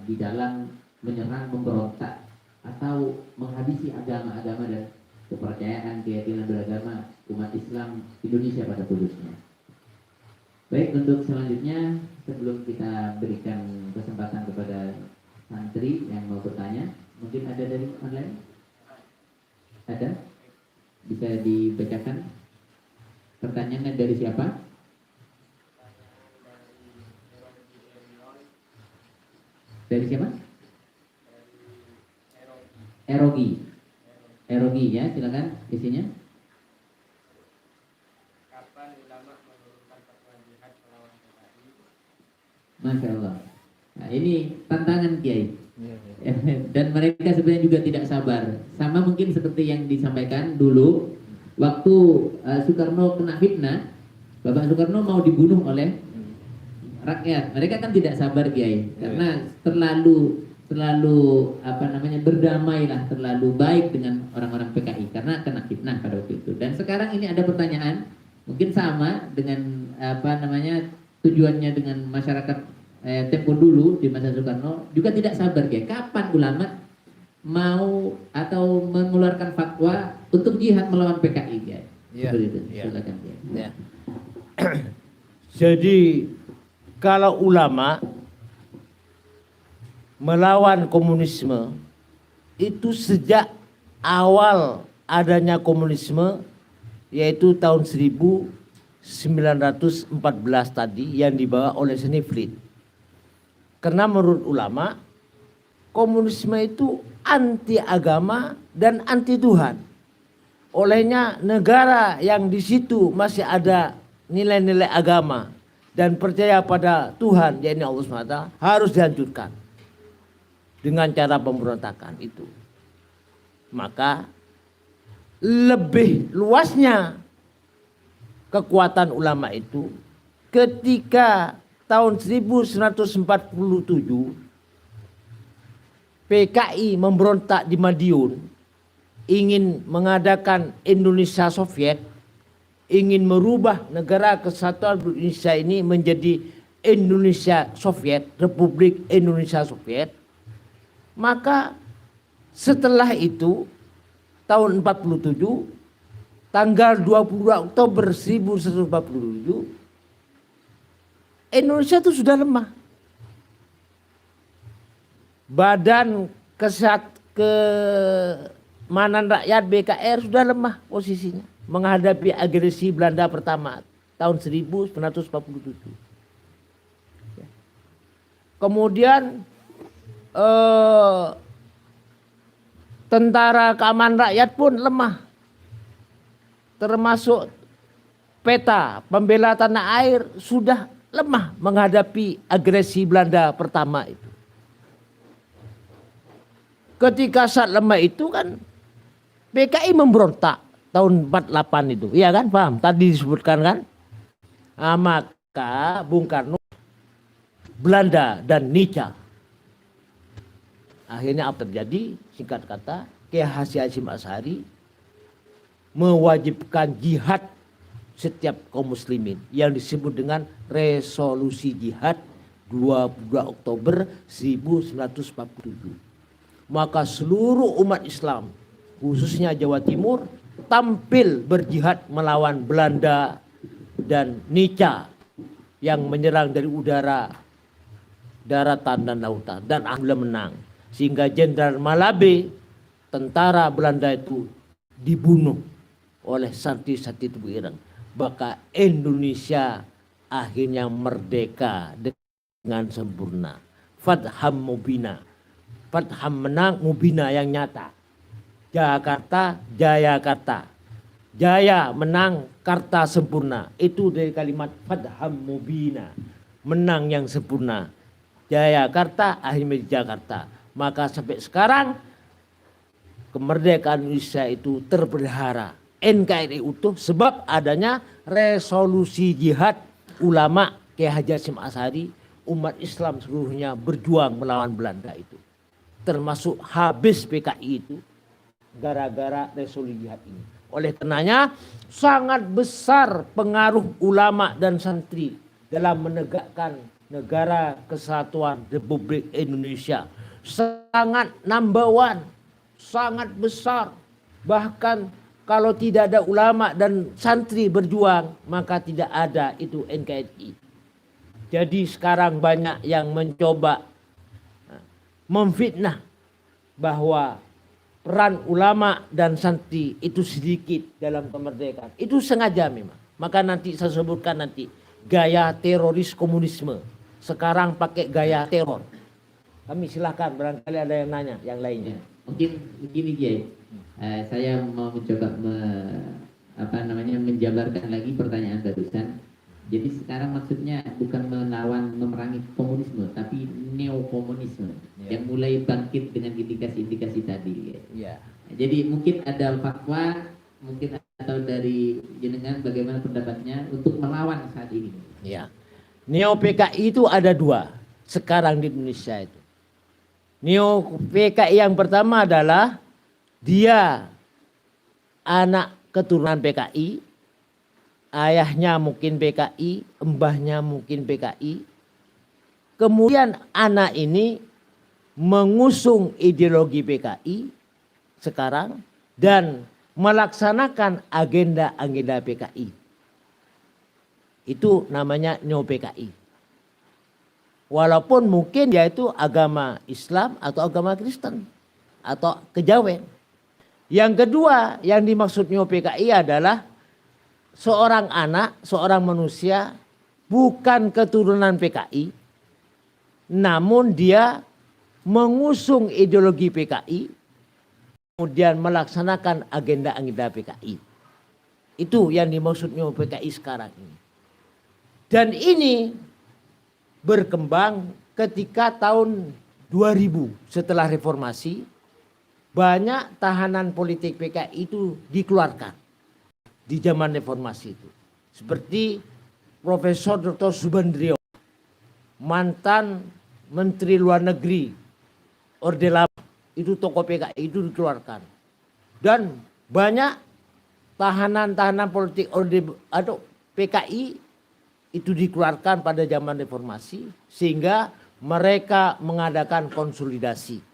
di dalam menyerang, memberontak, atau menghabisi agama-agama dan kepercayaan, keyakinan beragama umat Islam Indonesia pada khususnya. Baik, untuk selanjutnya sebelum kita berikan kesempatan kepada santri yang mau bertanya, mungkin ada dari online? Ada? Bisa dibacakan? Pertanyaannya dari siapa? Dari siapa? Erogi. Erogi ya, silakan isinya. Kapan ulama menurunkan fatwa jihad melawan PKI? Masya Allah. Nah, ini tantangan Kiai. Dan mereka sebenarnya juga tidak sabar. Sama mungkin seperti yang disampaikan dulu waktu Soekarno kena fitnah, Bapak Soekarno mau dibunuh oleh rakyat. Mereka kan tidak sabar Kiai, karena terlalu berdamailah, terlalu baik dengan orang-orang PKI karena kena fitnah pada waktu itu. Dan sekarang ini ada pertanyaan mungkin sama dengan tujuannya dengan masyarakat tempo dulu di masa Soekarno, juga tidak sabar Kiai. Kapan ulama mau atau mengeluarkan fatwa untuk jihad melawan PKI Kiai? Seperti itu. Silakan Kiai. Ya. Jadi kalau ulama melawan komunisme itu sejak awal adanya komunisme, yaitu tahun 1914 tadi yang dibawa oleh Snefrit. Karena menurut ulama komunisme itu anti agama dan anti Tuhan. Olehnya negara yang di situ masih ada nilai-nilai agama dan percaya pada Tuhan, yaitu Allah SWT, harus dihancurkan dengan cara pemberontakan itu. Maka lebih luasnya kekuatan ulama itu ketika tahun 1947 PKI memberontak di Madiun, ingin mengadakan Indonesia Soviet, ingin merubah negara kesatuan Indonesia ini menjadi Indonesia Soviet, Republik Indonesia Soviet. Maka setelah itu tahun 47 tanggal 22 Oktober 1947 Indonesia itu sudah lemah. Badan Keamanan Rakyat BKR sudah lemah posisinya menghadapi agresi Belanda pertama tahun 1947. Kemudian tentara keamanan rakyat pun lemah. Termasuk peta pembela tanah air sudah lemah menghadapi agresi Belanda pertama itu. Ketika saat lemah itu kan PKI memberontak tahun 48 itu. Iya kan, paham? Tadi disebutkan kan? Nah, maka Bung Karno, Belanda dan Nica. Akhirnya apa terjadi? Singkat kata, Kiai Haji Hashim Asy'ari mewajibkan jihad setiap kaum muslimin yang disebut dengan resolusi jihad 22 Oktober 1947. Maka seluruh umat Islam khususnya Jawa Timur tampil berjihad melawan Belanda dan Nica yang menyerang dari udara, daratan dan lautan, dan alhamdulillah menang. Sehingga Jenderal Malabe, tentara Belanda itu dibunuh oleh santri-santri Tebu Ireng. Maka Indonesia akhirnya merdeka dengan sempurna. Fatham mubina. Fatham menang, mubina yang nyata. Jakarta, Jayakarta. Jaya menang, Karta sempurna. Itu dari kalimat Fatham mubina. Menang yang sempurna. Jayakarta, akhirnya di Jakarta. Maka sampai sekarang kemerdekaan Indonesia itu terpelihara. NKRI utuh sebab adanya resolusi jihad ulama Kiai Haji Hasyim Asy'ari, umat Islam seluruhnya berjuang melawan Belanda itu. Termasuk habis PKI itu gara-gara resolusi jihad ini. Oleh karenanya sangat besar pengaruh ulama dan santri dalam menegakkan negara kesatuan Republik Indonesia. Sangat number one, sangat besar. Bahkan kalau tidak ada ulama dan santri berjuang, maka tidak ada itu NKRI. Jadi sekarang banyak yang mencoba memfitnah bahwa peran ulama dan santri itu sedikit dalam kemerdekaan. Itu sengaja memang. Maka nanti saya sebutkan nanti gaya teroris komunisme. Sekarang pakai gaya teror. Kami silakan barangkali ada yang nanya yang lainnya. Mungkin begini Kiai, saya mau mencoba menjabarkan lagi pertanyaan barusan. Jadi sekarang maksudnya bukan melawan memerangi komunisme, tapi neokomunisme yang mulai bangkit dengan indikasi-indikasi tadi. Ya. Jadi mungkin ada fatwa, mungkin atau dari jenengan bagaimana pendapatnya untuk melawan saat ini? Ya. Neo PKI itu ada dua sekarang di Indonesia itu. Neo PKI yang pertama adalah dia anak keturunan PKI, ayahnya mungkin PKI, mbahnya mungkin PKI. Kemudian anak ini mengusung ideologi PKI sekarang dan melaksanakan agenda-agenda PKI. Itu namanya Neo PKI. Walaupun mungkin yaitu agama Islam atau agama Kristen atau kejawen. Yang kedua yang dimaksud Neo PKI adalah seorang anak, seorang manusia bukan keturunan PKI, namun dia mengusung ideologi PKI, kemudian melaksanakan agenda-agenda PKI. Itu yang dimaksud Neo PKI sekarang ini. Dan ini berkembang ketika tahun 2000 setelah reformasi, banyak tahanan politik PKI itu dikeluarkan di zaman reformasi itu. Seperti Profesor Dr. Subandrio, mantan Menteri Luar Negeri Orde Lama, itu tokoh PKI itu dikeluarkan. Dan banyak tahanan-tahanan politik PKI itu dikeluarkan pada zaman reformasi sehingga mereka mengadakan konsolidasi.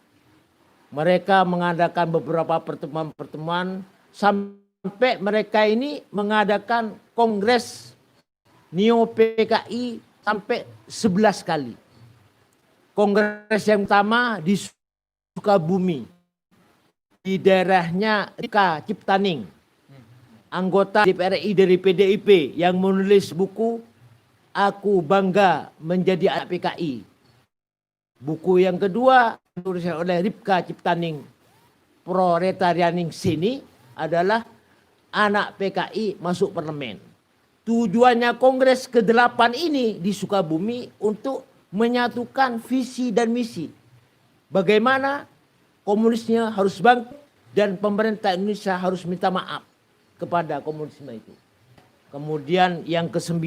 Mereka mengadakan beberapa pertemuan-pertemuan sampai mereka ini mengadakan kongres Neo PKI sampai 11 kali. Kongres yang pertama di Sukabumi, di daerahnya Ripka Ciptaning, anggota DPR RI dari PDIP yang menulis buku Aku Bangga Menjadi Anak PKI. Buku yang kedua ditulis oleh Ripka Ciptaning, Proletarianing Sini, adalah Anak PKI Masuk Parlemen. Tujuannya kongres ke-8 ini di Sukabumi untuk menyatukan visi dan misi. Bagaimana komunisnya harus bangkit dan pemerintah Indonesia harus minta maaf kepada komunisme itu. Kemudian yang ke-9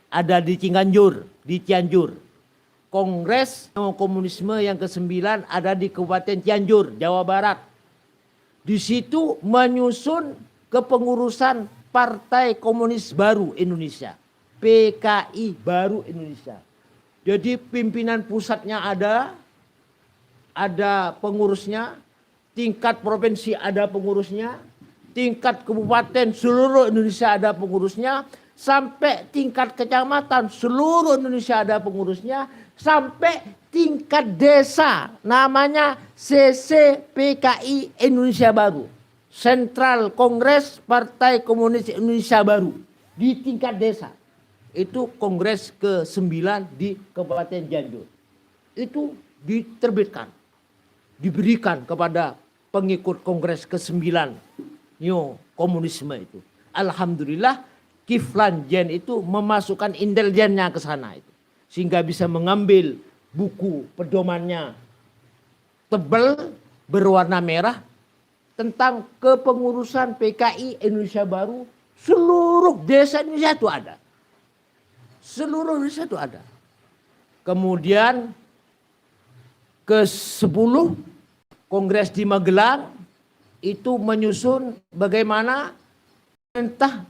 ada di Cianjur. Kongres komunisme yang ke-9 ada di Kabupaten Cianjur, Jawa Barat. Di situ menyusun kepengurusan Partai Komunis Baru Indonesia, PKI Baru Indonesia. Jadi pimpinan pusatnya ada pengurusnya, tingkat provinsi ada pengurusnya, tingkat kabupaten seluruh Indonesia ada pengurusnya, sampai tingkat kecamatan seluruh Indonesia ada pengurusnya, sampai tingkat desa namanya CCPKI Indonesia Baru, Sentral Kongres Partai Komunis Indonesia Baru, di tingkat desa. Itu kongres ke-9 di Kabupaten Cianjur. Itu diterbitkan. diberikan kepada pengikut Kongres ke-9 Neo Komunisme itu. Alhamdulillah Kiflan Zen itu memasukkan intelijennya ke sana itu. Sehingga bisa mengambil buku pedomannya tebal berwarna merah tentang kepengurusan PKI Indonesia Baru. Seluruh desa Indonesia itu ada. Seluruh desa itu ada. Kemudian ke-10 Kongres di Magelang itu menyusun bagaimana pemerintah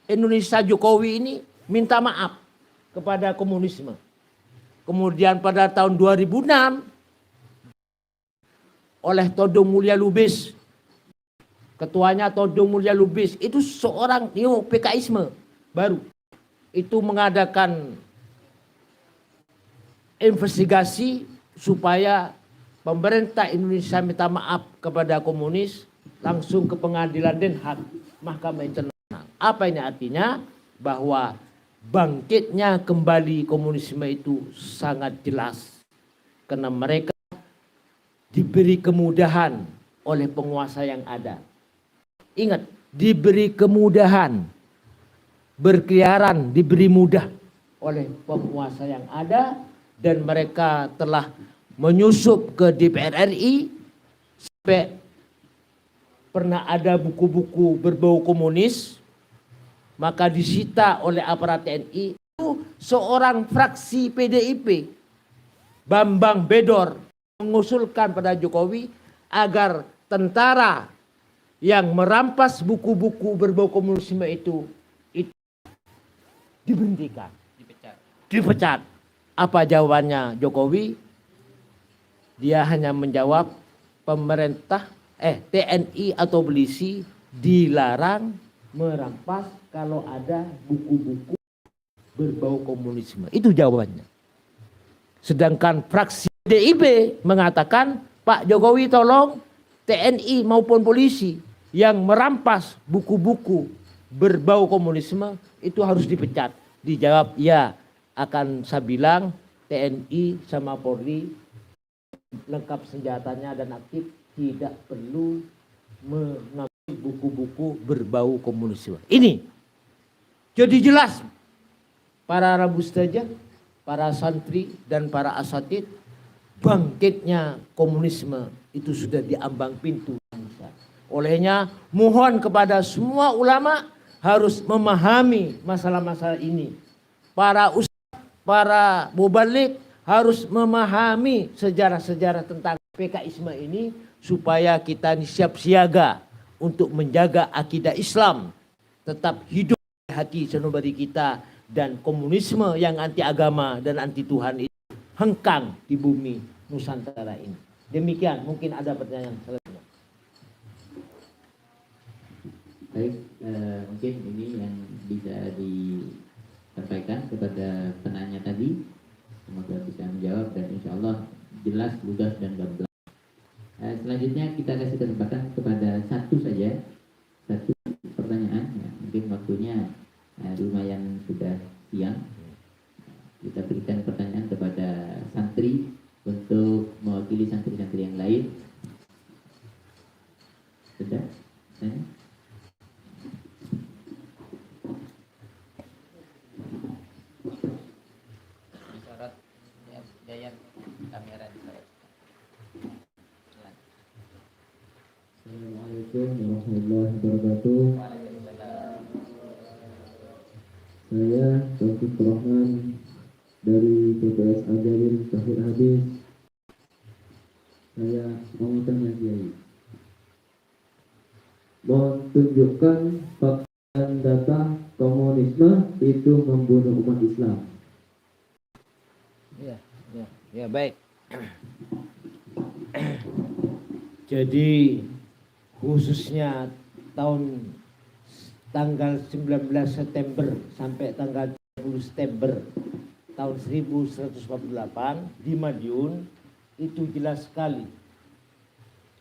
Indonesia Jokowi ini minta maaf kepada komunisme. Kemudian pada tahun 2006 oleh Todong Mulya Lubis, ketuanya Todong Mulya Lubis itu seorang neo PKIsme baru, itu mengadakan investigasi supaya pemerintah Indonesia minta maaf kepada komunis langsung ke pengadilan Den Haag, Mahkamah Internasional. Apa ini artinya? Bahwa bangkitnya kembali komunisme itu sangat jelas. Karena mereka diberi kemudahan oleh penguasa yang ada. Ingat, diberi kemudahan. Berkeliaran diberi mudah oleh penguasa yang ada. Dan mereka telah menyusup ke DPR RI sampai pernah ada buku-buku berbau komunis, maka disita oleh aparat TNI. Itu seorang fraksi PDIP, Bambang Bedor, mengusulkan pada Jokowi agar tentara yang merampas buku-buku berbau komunisme itu diberhentikan, dipecat. Apa jawabannya Jokowi? Dia hanya menjawab pemerintah TNI atau polisi dilarang merampas kalau ada buku-buku berbau komunisme. Itu jawabannya. Sedangkan fraksi PDIP mengatakan, Pak Jokowi tolong TNI maupun polisi yang merampas buku-buku berbau komunisme itu harus dipecat. Dijawab, ya, akan saya bilang TNI sama Polri lengkap senjatanya dan aktif, tidak perlu mengambil buku-buku berbau komunisme. Ini jadi jelas para Rabustaja, para santri dan para asatid, bangkitnya komunisme itu sudah diambang pintu. Olehnya mohon kepada semua ulama harus memahami masalah-masalah ini. Para ustaz, para mubalik harus memahami sejarah-sejarah tentang PKIsme ini supaya kita siap siaga untuk menjaga akidah Islam tetap hidup di hati sanubari kita, dan komunisme yang anti agama dan anti Tuhan itu hengkang di bumi Nusantara ini. Demikian, mungkin ada pertanyaan selanjutnya. Baik, mungkin ini yang bisa disampaikan kepada penanya tadi. Semoga bisa menjawab dan insya Allah jelas, lugas dan gamblang. Selanjutnya kita kasih kesempatan kepada satu pertanyaan. Ya, mungkin waktunya lumayan sudah siang. Kita berikan pertanyaan kepada santri untuk mewakili santri-santri yang lain. Sudah? Tanya? Assalamualaikum warahmatullahi wabarakatuh. Saya Taufik Rahman dari PPS Ajarin Tahir Hadis. Saya mau tanya Kiai, mohon tunjukkan fakta dan data komunisme itu membunuh umat Islam. Ya baik. Jadi khususnya tanggal 19 September sampai tanggal 30 September tahun 1148 di Madiun itu jelas sekali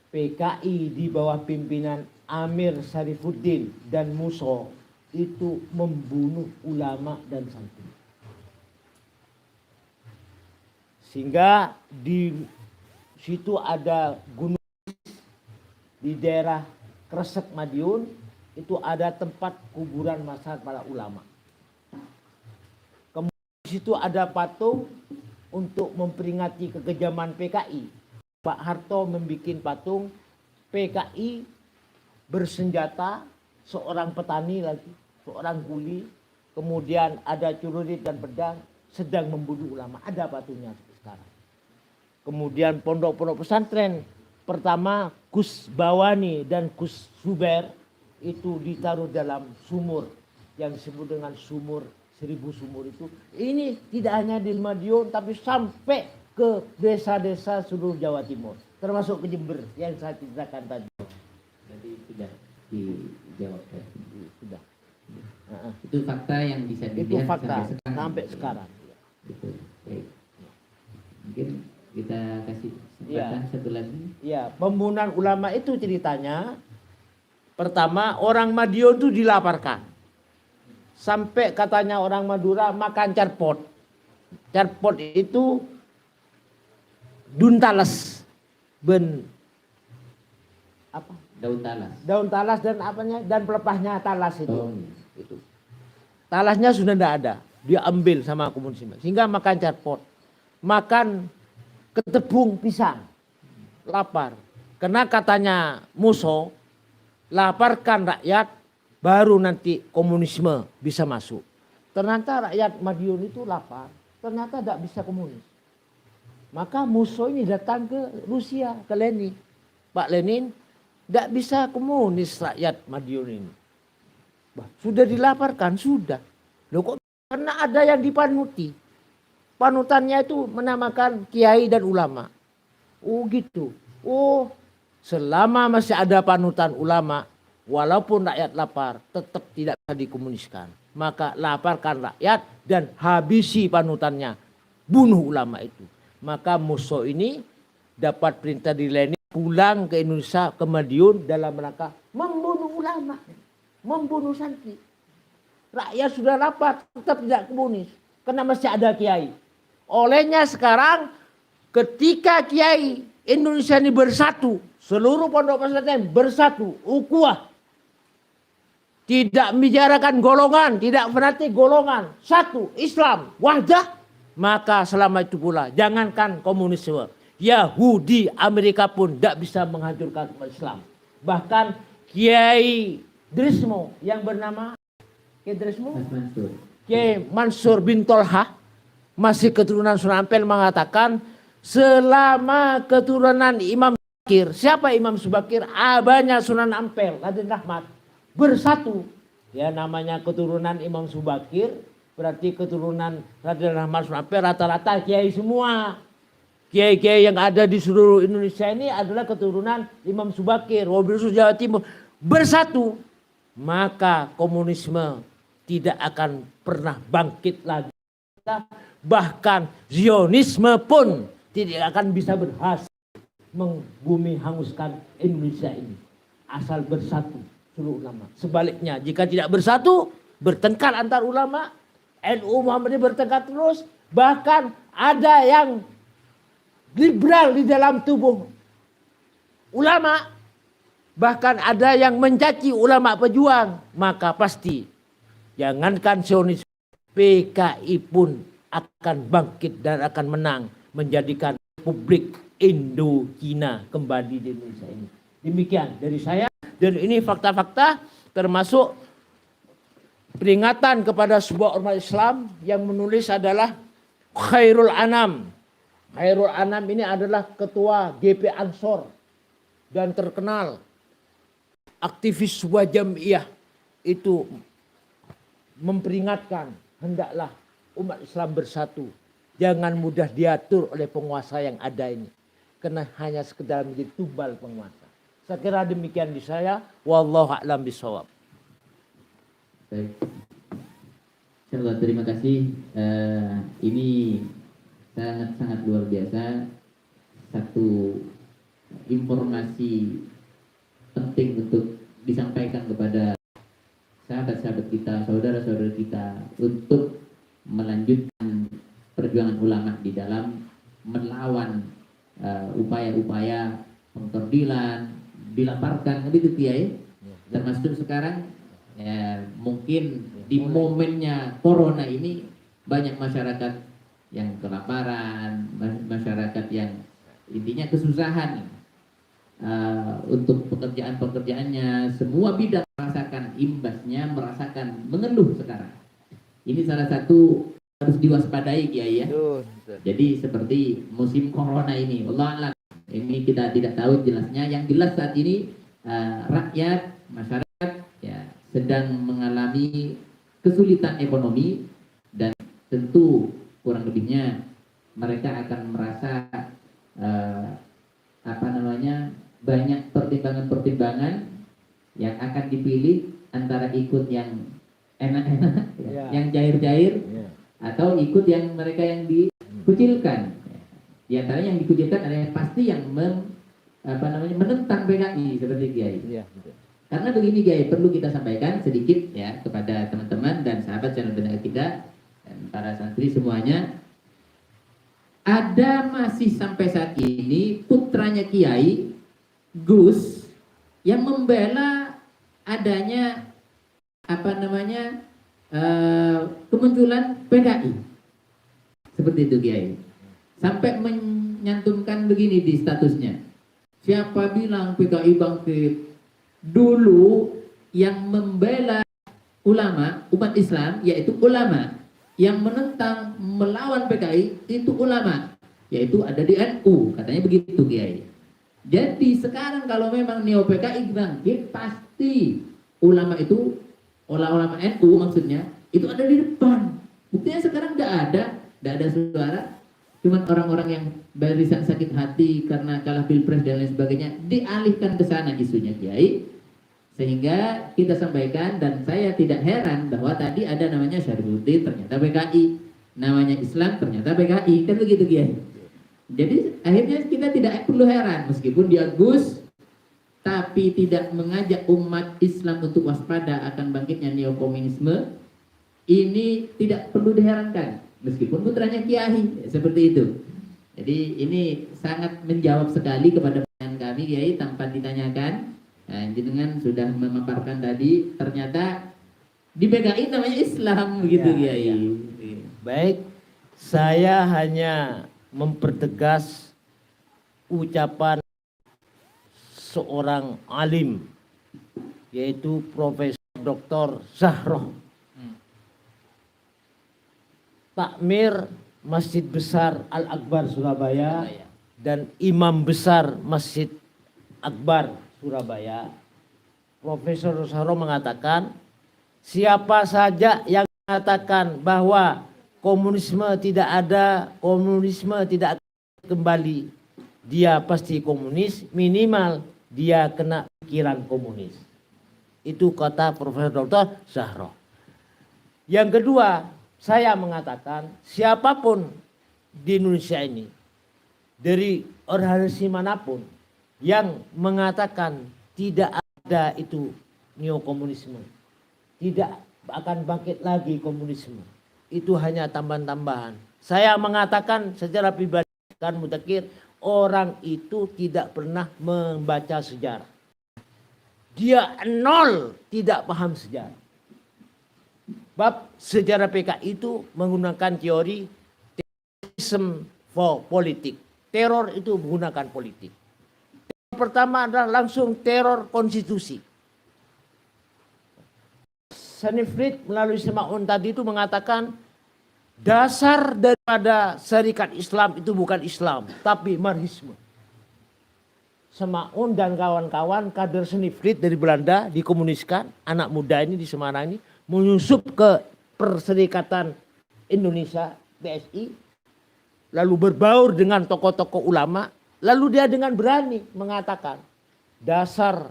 PKI di bawah pimpinan Amir Syarifuddin dan Muso itu membunuh ulama dan santri. Sehingga di situ ada gunung di daerah Kresek Madiun, itu ada tempat kuburan masal para ulama. Kemudian di situ ada patung untuk memperingati kekejaman PKI. Pak Harto membuat patung PKI bersenjata, seorang petani lagi, seorang kuli, kemudian ada celurit dan pedang sedang membunuh ulama. Ada patungnya sekarang. Kemudian pondok-pondok pesantren pertama Gus Bawani dan Gus Zuber itu ditaruh dalam sumur yang disebut dengan sumur 1000 sumur itu. Ini tidak hanya di Madiun tapi sampai ke desa-desa seluruh Jawa Timur, termasuk ke Jember yang saya ceritakan tadi. Jadi sudah dijawab. Sudah. Itu fakta yang bisa Itu dilihat fakta sampai sekarang. sampai sekarang. Betul. Baik. Mungkin kita kasih Iya. kesempatan satu lagi. Ya, pembunuhan ulama itu ceritanya. Pertama, orang Madiun itu dilaparkan. Sampai katanya orang Madura makan carpot. Carpot itu duntales. Apa? Daun talas. Daun talas dan apanya? Dan pelepahnya talas itu. Oh, Itu. Talasnya sudah tidak ada. Dia ambil sama komunisme. Sehingga makan carpot. Makan ketepung pisang. Lapar. Karena katanya Musso, laparkan rakyat baru nanti komunisme bisa masuk. Ternyata rakyat Madiun itu lapar. Ternyata tidak bisa komunis. Maka Musso ini datang ke Rusia, ke Lenin. Pak Lenin, tidak bisa komunis rakyat Madiun ini. Bah, sudah dilaparkan, sudah. Loh kok karena ada yang dipanuti. Panutannya itu menamakan kiai dan ulama. Oh gitu. Oh, selama masih ada panutan ulama, walaupun rakyat lapar, tetap tidak bisa dikomuniskan. Maka laparkan rakyat dan habisi panutannya. Bunuh ulama itu. Maka Musso ini dapat perintah di Lenin pulang ke Indonesia, ke Madiun dalam rangka membunuh ulama. Membunuh santri. Rakyat sudah lapar, tetap tidak komunis. Karena masih ada kiai. Olehnya sekarang ketika kiai Indonesia ini bersatu, seluruh pondok pesantren bersatu, ukhuwah. Tidak membicarakan golongan, tidak fanatik golongan. Satu, Islam, wahdah. Maka selama itu pula, jangankan komunisme. Yahudi Amerika pun tidak bisa menghancurkan umat Islam. Bahkan Kiai Drismo yang bernama Kiai Drismo, Mas Mansur. Kiai Mansur bin Tolha, masih keturunan Sunan Ampel, mengatakan selama keturunan Imam Subakir, siapa Imam Subakir? Abahnya Sunan Ampel, Raden Rahmat, bersatu. Ya namanya keturunan Imam Subakir, berarti keturunan Raden Rahmat Sunan Ampel rata-rata kiai semua. Kiai-kiai yang ada di seluruh Indonesia ini adalah keturunan Imam Subakir, wabil Jawa Timur, bersatu. Maka komunisme tidak akan pernah bangkit lagi. Bahkan Zionisme pun tidak akan bisa berhasil membumi hanguskan Indonesia ini. Asal bersatu seluruh ulama. Sebaliknya jika tidak bersatu, bertengkar antar ulama, NU Muhammadiyah bertengkar terus. Bahkan ada yang liberal di dalam tubuh ulama. Bahkan ada yang mencaci ulama pejuang. Maka pasti jangankan Zionis, PKI pun akan bangkit dan akan menang. Menjadikan Republik Indo-Cina kembali di Indonesia ini. Demikian dari saya. Dan ini fakta-fakta termasuk peringatan kepada sebuah ormas Islam yang menulis adalah Khairul Anam. Khairul Anam ini adalah ketua GP Ansor dan terkenal aktivis sebuah jamiah itu memperingatkan hendaklah umat Islam bersatu. Jangan mudah diatur oleh penguasa yang ada ini. Karena hanya sekedar menjadi tumbal penguasa. Saya kira demikian di saya. Wallahu a'lam bishawab. Baik. Insyaallah, terima kasih. Ini sangat-sangat luar biasa. Satu informasi penting untuk disampaikan kepada sahabat-sahabat kita, saudara-saudara kita untuk melanjutkan perjuangan ulama di dalam melawan upaya-upaya pengkerdilan dilaparkan begitu Kiai. Termasuk sekarang ya, mungkin di momennya corona ini banyak masyarakat yang kelaparan, masyarakat yang intinya kesusahan untuk pekerjaan-pekerjaannya, semua bidang merasakan imbasnya, merasakan mengeluh sekarang. Ini salah satu harus diwaspadai Kiai ya. Jadi seperti musim corona ini, Allah alam, ini kita tidak tahu jelasnya. Yang jelas saat ini rakyat, masyarakat ya sedang mengalami kesulitan ekonomi dan tentu kurang lebihnya mereka akan merasa banyak pertimbangan-pertimbangan yang akan dipilih antara ikut yang enak-enak, yang cair-cair, atau ikut yang mereka yang dikucilkan. Di antara yang dikucilkan adalah pasti yang menentang PKI seperti Kiai. Karena begini Kiai, perlu kita sampaikan sedikit ya kepada teman-teman dan sahabat channel pendengar kita dan para santri semuanya. Ada masih sampai saat ini putranya Kiai Gus yang membela adanya kemunculan PKI seperti itu Kiai, sampai menyantumkan begini di statusnya, siapa bilang PKI bangkit? Dulu yang membela ulama umat Islam yaitu ulama, yang menentang melawan PKI itu ulama, yaitu ada di NU, katanya begitu Kiai. Jadi sekarang kalau memang neo PKI bangkit, pasti ulama itu, ulama NU maksudnya, itu ada di depan. Buktinya sekarang tidak ada suara. Cuma orang-orang yang barisan sakit hati karena kalah pilpres dan lain sebagainya dialihkan ke sana isunya Kiai. Sehingga kita sampaikan, dan saya tidak heran bahwa tadi ada namanya Syarifuddin ternyata PKI, namanya Islam ternyata PKI, kan begitu Kiai. Jadi akhirnya kita tidak perlu heran meskipun dia Gus, tapi tidak mengajak umat Islam untuk waspada akan bangkitnya neokomunisme. Ini tidak perlu diherankan meskipun putranya Kiai seperti itu. Jadi ini sangat menjawab sekali kepada pertanyaan kami Kiai tanpa ditanyakan. Nah, jenengan sudah memaparkan tadi, ternyata di PKI namanya Islam begitu Kiai. Baik, saya hanya mempertegas ucapan seorang alim yaitu Profesor Dr. Zahroh, takmir Masjid Besar Al-Akbar Surabaya dan Imam Besar Masjid Akbar Surabaya. Profesor Zahroh mengatakan, siapa saja yang mengatakan bahwa komunisme tidak ada, komunisme tidak akan kembali, dia pasti komunis, minimal dia kena pikiran komunis. Itu kata Profesor Dr. Zahroh. Yang kedua, saya mengatakan siapapun di Indonesia ini, dari organisasi manapun yang mengatakan tidak ada itu neokomunisme, tidak akan bangkit lagi komunisme, itu hanya tambahan-tambahan. Saya mengatakan secara pribadi kan mutakir, orang itu tidak pernah membaca sejarah. Dia nol, tidak paham sejarah. Bab sejarah PKI itu menggunakan teori terrorism for politik. Teror itu menggunakan politik. Teror pertama adalah langsung teror konstitusi. Sanifrid melalui Semaun tadi itu mengatakan dasar daripada syarikat Islam itu bukan Islam, tapi marxisme. Semaun dan kawan-kawan kader Sanifrid dari Belanda dikomuniskan, anak muda ini di Semarang ini menyusup ke Perserikatan Indonesia PSI, lalu berbaur dengan tokoh-tokoh ulama, lalu dia dengan berani mengatakan dasar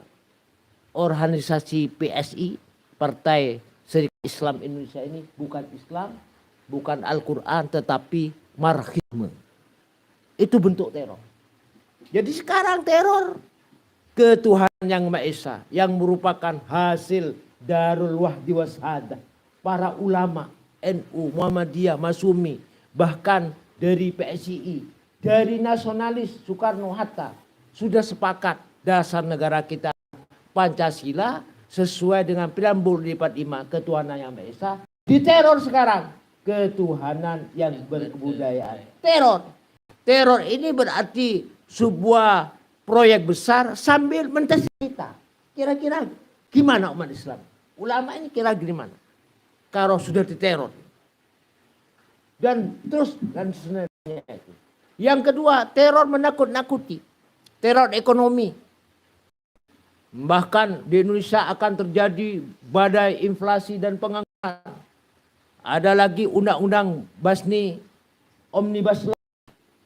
organisasi PSI, Partai Serikat Islam Indonesia ini bukan Islam, bukan Al-Quran, tetapi marxisme. Itu bentuk teror. Jadi sekarang teror ke Tuhan Yang Maha Esa yang merupakan hasil Darul Wahdi Wassadah, para ulama NU, Muhammadiyah, Masumi, bahkan dari PSII dari nasionalis Soekarno-Hatta sudah sepakat dasar negara kita Pancasila sesuai dengan preambul 45 ketuhanan yang Maha Esa, diteror sekarang ketuhanan yang berkebudayaan. Teror ini berarti sebuah proyek besar sambil mentes kita. Kira-kira gimana umat Islam? Ulama ini kira gimana? Kalau sudah diteror. Dan terus dan sebenarnya itu. Yang kedua, teror menakut-nakuti. Teror ekonomi. Bahkan di Indonesia akan terjadi badai inflasi dan pengangguran. Ada lagi undang-undang Basni Omnibus Law.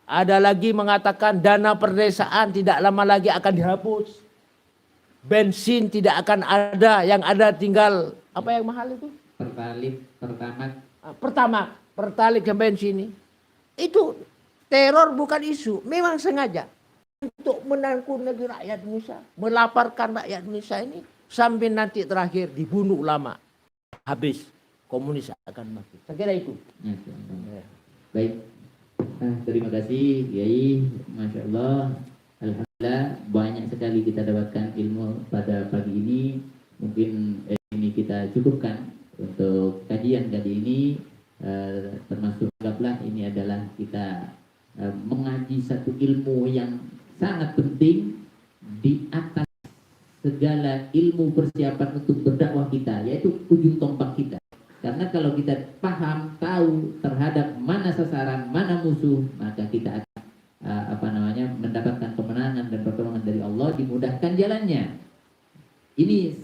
Ada lagi mengatakan dana perdesaan tidak lama lagi akan dihapus. Bensin tidak akan ada, yang ada tinggal apa yang mahal itu? Pertamax dan bensin ini. Itu teror bukan isu, memang sengaja untuk menangkut negeri rakyat Indonesia, melaparkan rakyat Indonesia ini sampai nanti terakhir dibunuh ulama. Habis komunis akan mati. Saya kira itu. Ya. Baik. Terima kasih Kiai. Masya Allah. Alhamdulillah banyak sekali kita dapatkan ilmu pada pagi ini. Mungkin ini kita cukupkan untuk kajian kali ini. Termasuk anggaplah ini adalah kita mengaji satu ilmu yang sangat penting di atas segala ilmu persiapan untuk berdakwah kita, yaitu ujung tombak kita. Karena kalau kita paham, tahu terhadap mana sasaran, mana musuh, maka kita akan mendapatkan kemenangan dan pertolongan dari Allah, dimudahkan jalannya. Ini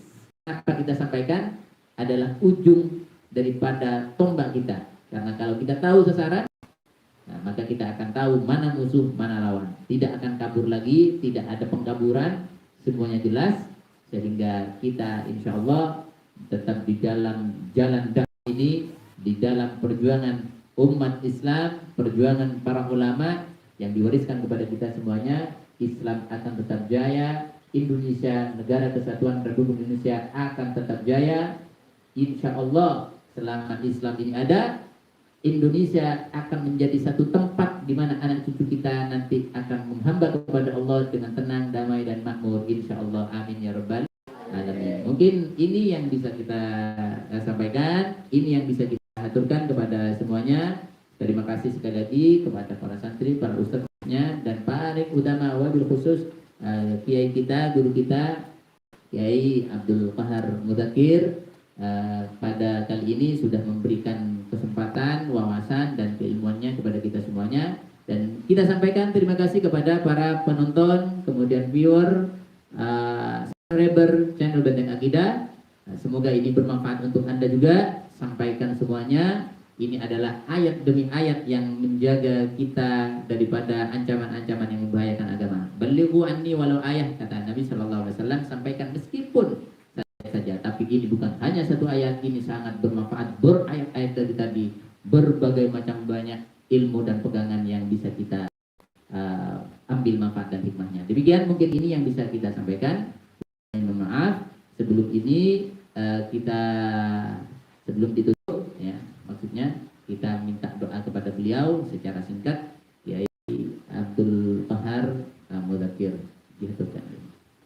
apa kita sampaikan adalah ujung daripada tombak kita. Karena kalau kita tahu sasaran, maka kita akan tahu mana musuh, mana lawan. Tidak akan kabur lagi, tidak ada pengkaburan, semuanya jelas. Sehingga kita insya Allah tetap di dalam jalan dakwah ini, di dalam perjuangan umat Islam, perjuangan para ulama yang diwariskan kepada kita semuanya. Islam akan tetap jaya, Indonesia, Negara Kesatuan Republik Indonesia akan tetap jaya. Insya Allah selama Islam ini ada, Indonesia akan menjadi satu tempat di mana anak cucu kita nanti akan menghamba kepada Allah dengan tenang, damai, dan makmur. Insya Allah, amin ya rabbal alamin. Mungkin ini yang bisa kita sampaikan, ini yang bisa kita aturkan kepada semuanya. Terima kasih sekali lagi kepada para santri, para ustadznya, dan paling utama wabil khusus kiai kita, guru kita, Kiai Abdul Qahar Mudakir. Pada kali ini sudah memberikan kesempatan, wawasan, dan keilmuannya kepada kita semuanya. Dan kita sampaikan terima kasih kepada para penonton, kemudian viewer, subscriber channel Benteng Akidah. Semoga ini bermanfaat untuk Anda juga. Sampaikan semuanya. Ini adalah ayat demi ayat yang menjaga kita daripada ancaman-ancaman yang membahayakan agama. Balighu anni walau ayat, kata Nabi Shallallahu Alaihi Wasallam, sampaikan meskipun saja. Tapi ini bukan hanya satu ayat, ini sangat bermanfaat, berayat-ayat dari tadi, berbagai macam banyak ilmu dan pegangan yang bisa kita ambil manfaat dan hikmahnya. Demikian mungkin ini yang bisa kita sampaikan. Mohon maaf sebelum ini sebelum ditutup ya, maksudnya kita minta doa kepada beliau secara singkat. Kiai Abdul Qahar Mudakir dihaturkan.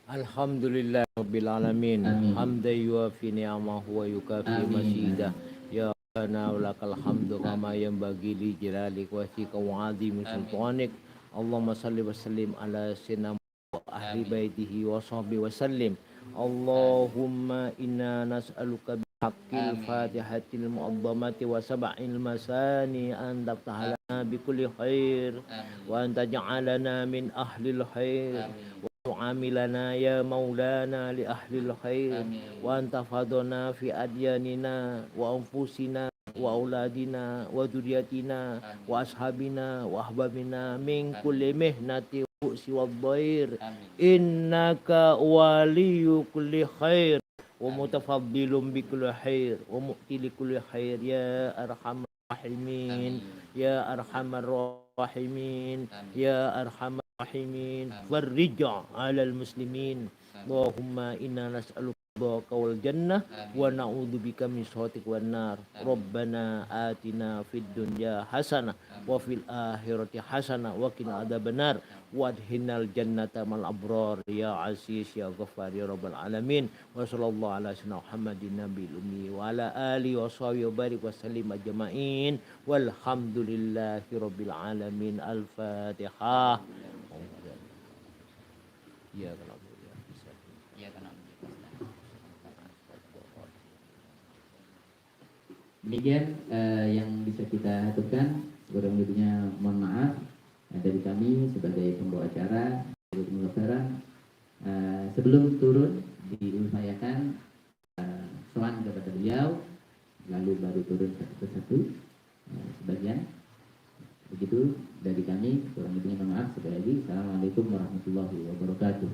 Alhamdulillah Rabbil Alamin. Hamdan yuafi ni'amahu wa yukafi masidah. Ya Rabbana walakal hamdu kama yanbaghi li jalalik wajhika wa 'azimi sultanik. Allahumma salli wa sallim ala sayyidina wa ahli baitihi wa sahbihi wa sallim. Allahumma inna nas'aluka bihaqqil fatihatil mu'azzamati wa sab'il masani an taftaha lana bi kulli khair wa an taj'alana min ahlil khair. Amilana ya maulana li ahlil khair wa anta fadona fi adyanina wa anfusina wa auladina wa dzurriyyatina wa ashabina wa ahbabina min kulli mihnati wa siwadhair innaka waliyyu kulli khair wa mutafaddilun bi kulli khair wa mu'ti li kulli khair ya arhamar rahimin ya arhamar rahimin ya arhamar rahimin farrij 'alal muslimin. Allahumma inna nas'aluka ridhaka wal jannah wa na'udzubika min sakhatik wan nar. Rabbana atina fid dunya hasanah wa fil akhirati hasanah wa qina adzabannar wa adkhinal jannata mal abrar ya aziz ya ghaffar ya rabbal alamin. Wa sallallahu ala sayyidina Muhammadin nabiyil ummi wa ala alihi wa sahbihi wa barik wa sallim ajma'in walhamdulillahi rabbil alamin. Al-Fatihah. Ya kalau Ya, karena demikian yang bisa kita aturkan. Kurang lebihnya mohon maaf dari kami sebagai pembawa acara. Sebelum turun diupayakan soal kepada beliau, lalu baru turun satu persatu sebagian. Begitu dari kami, kurang lebihnya mohon maaf. Sekali lagi, assalamualaikum warahmatullahi wabarakatuh.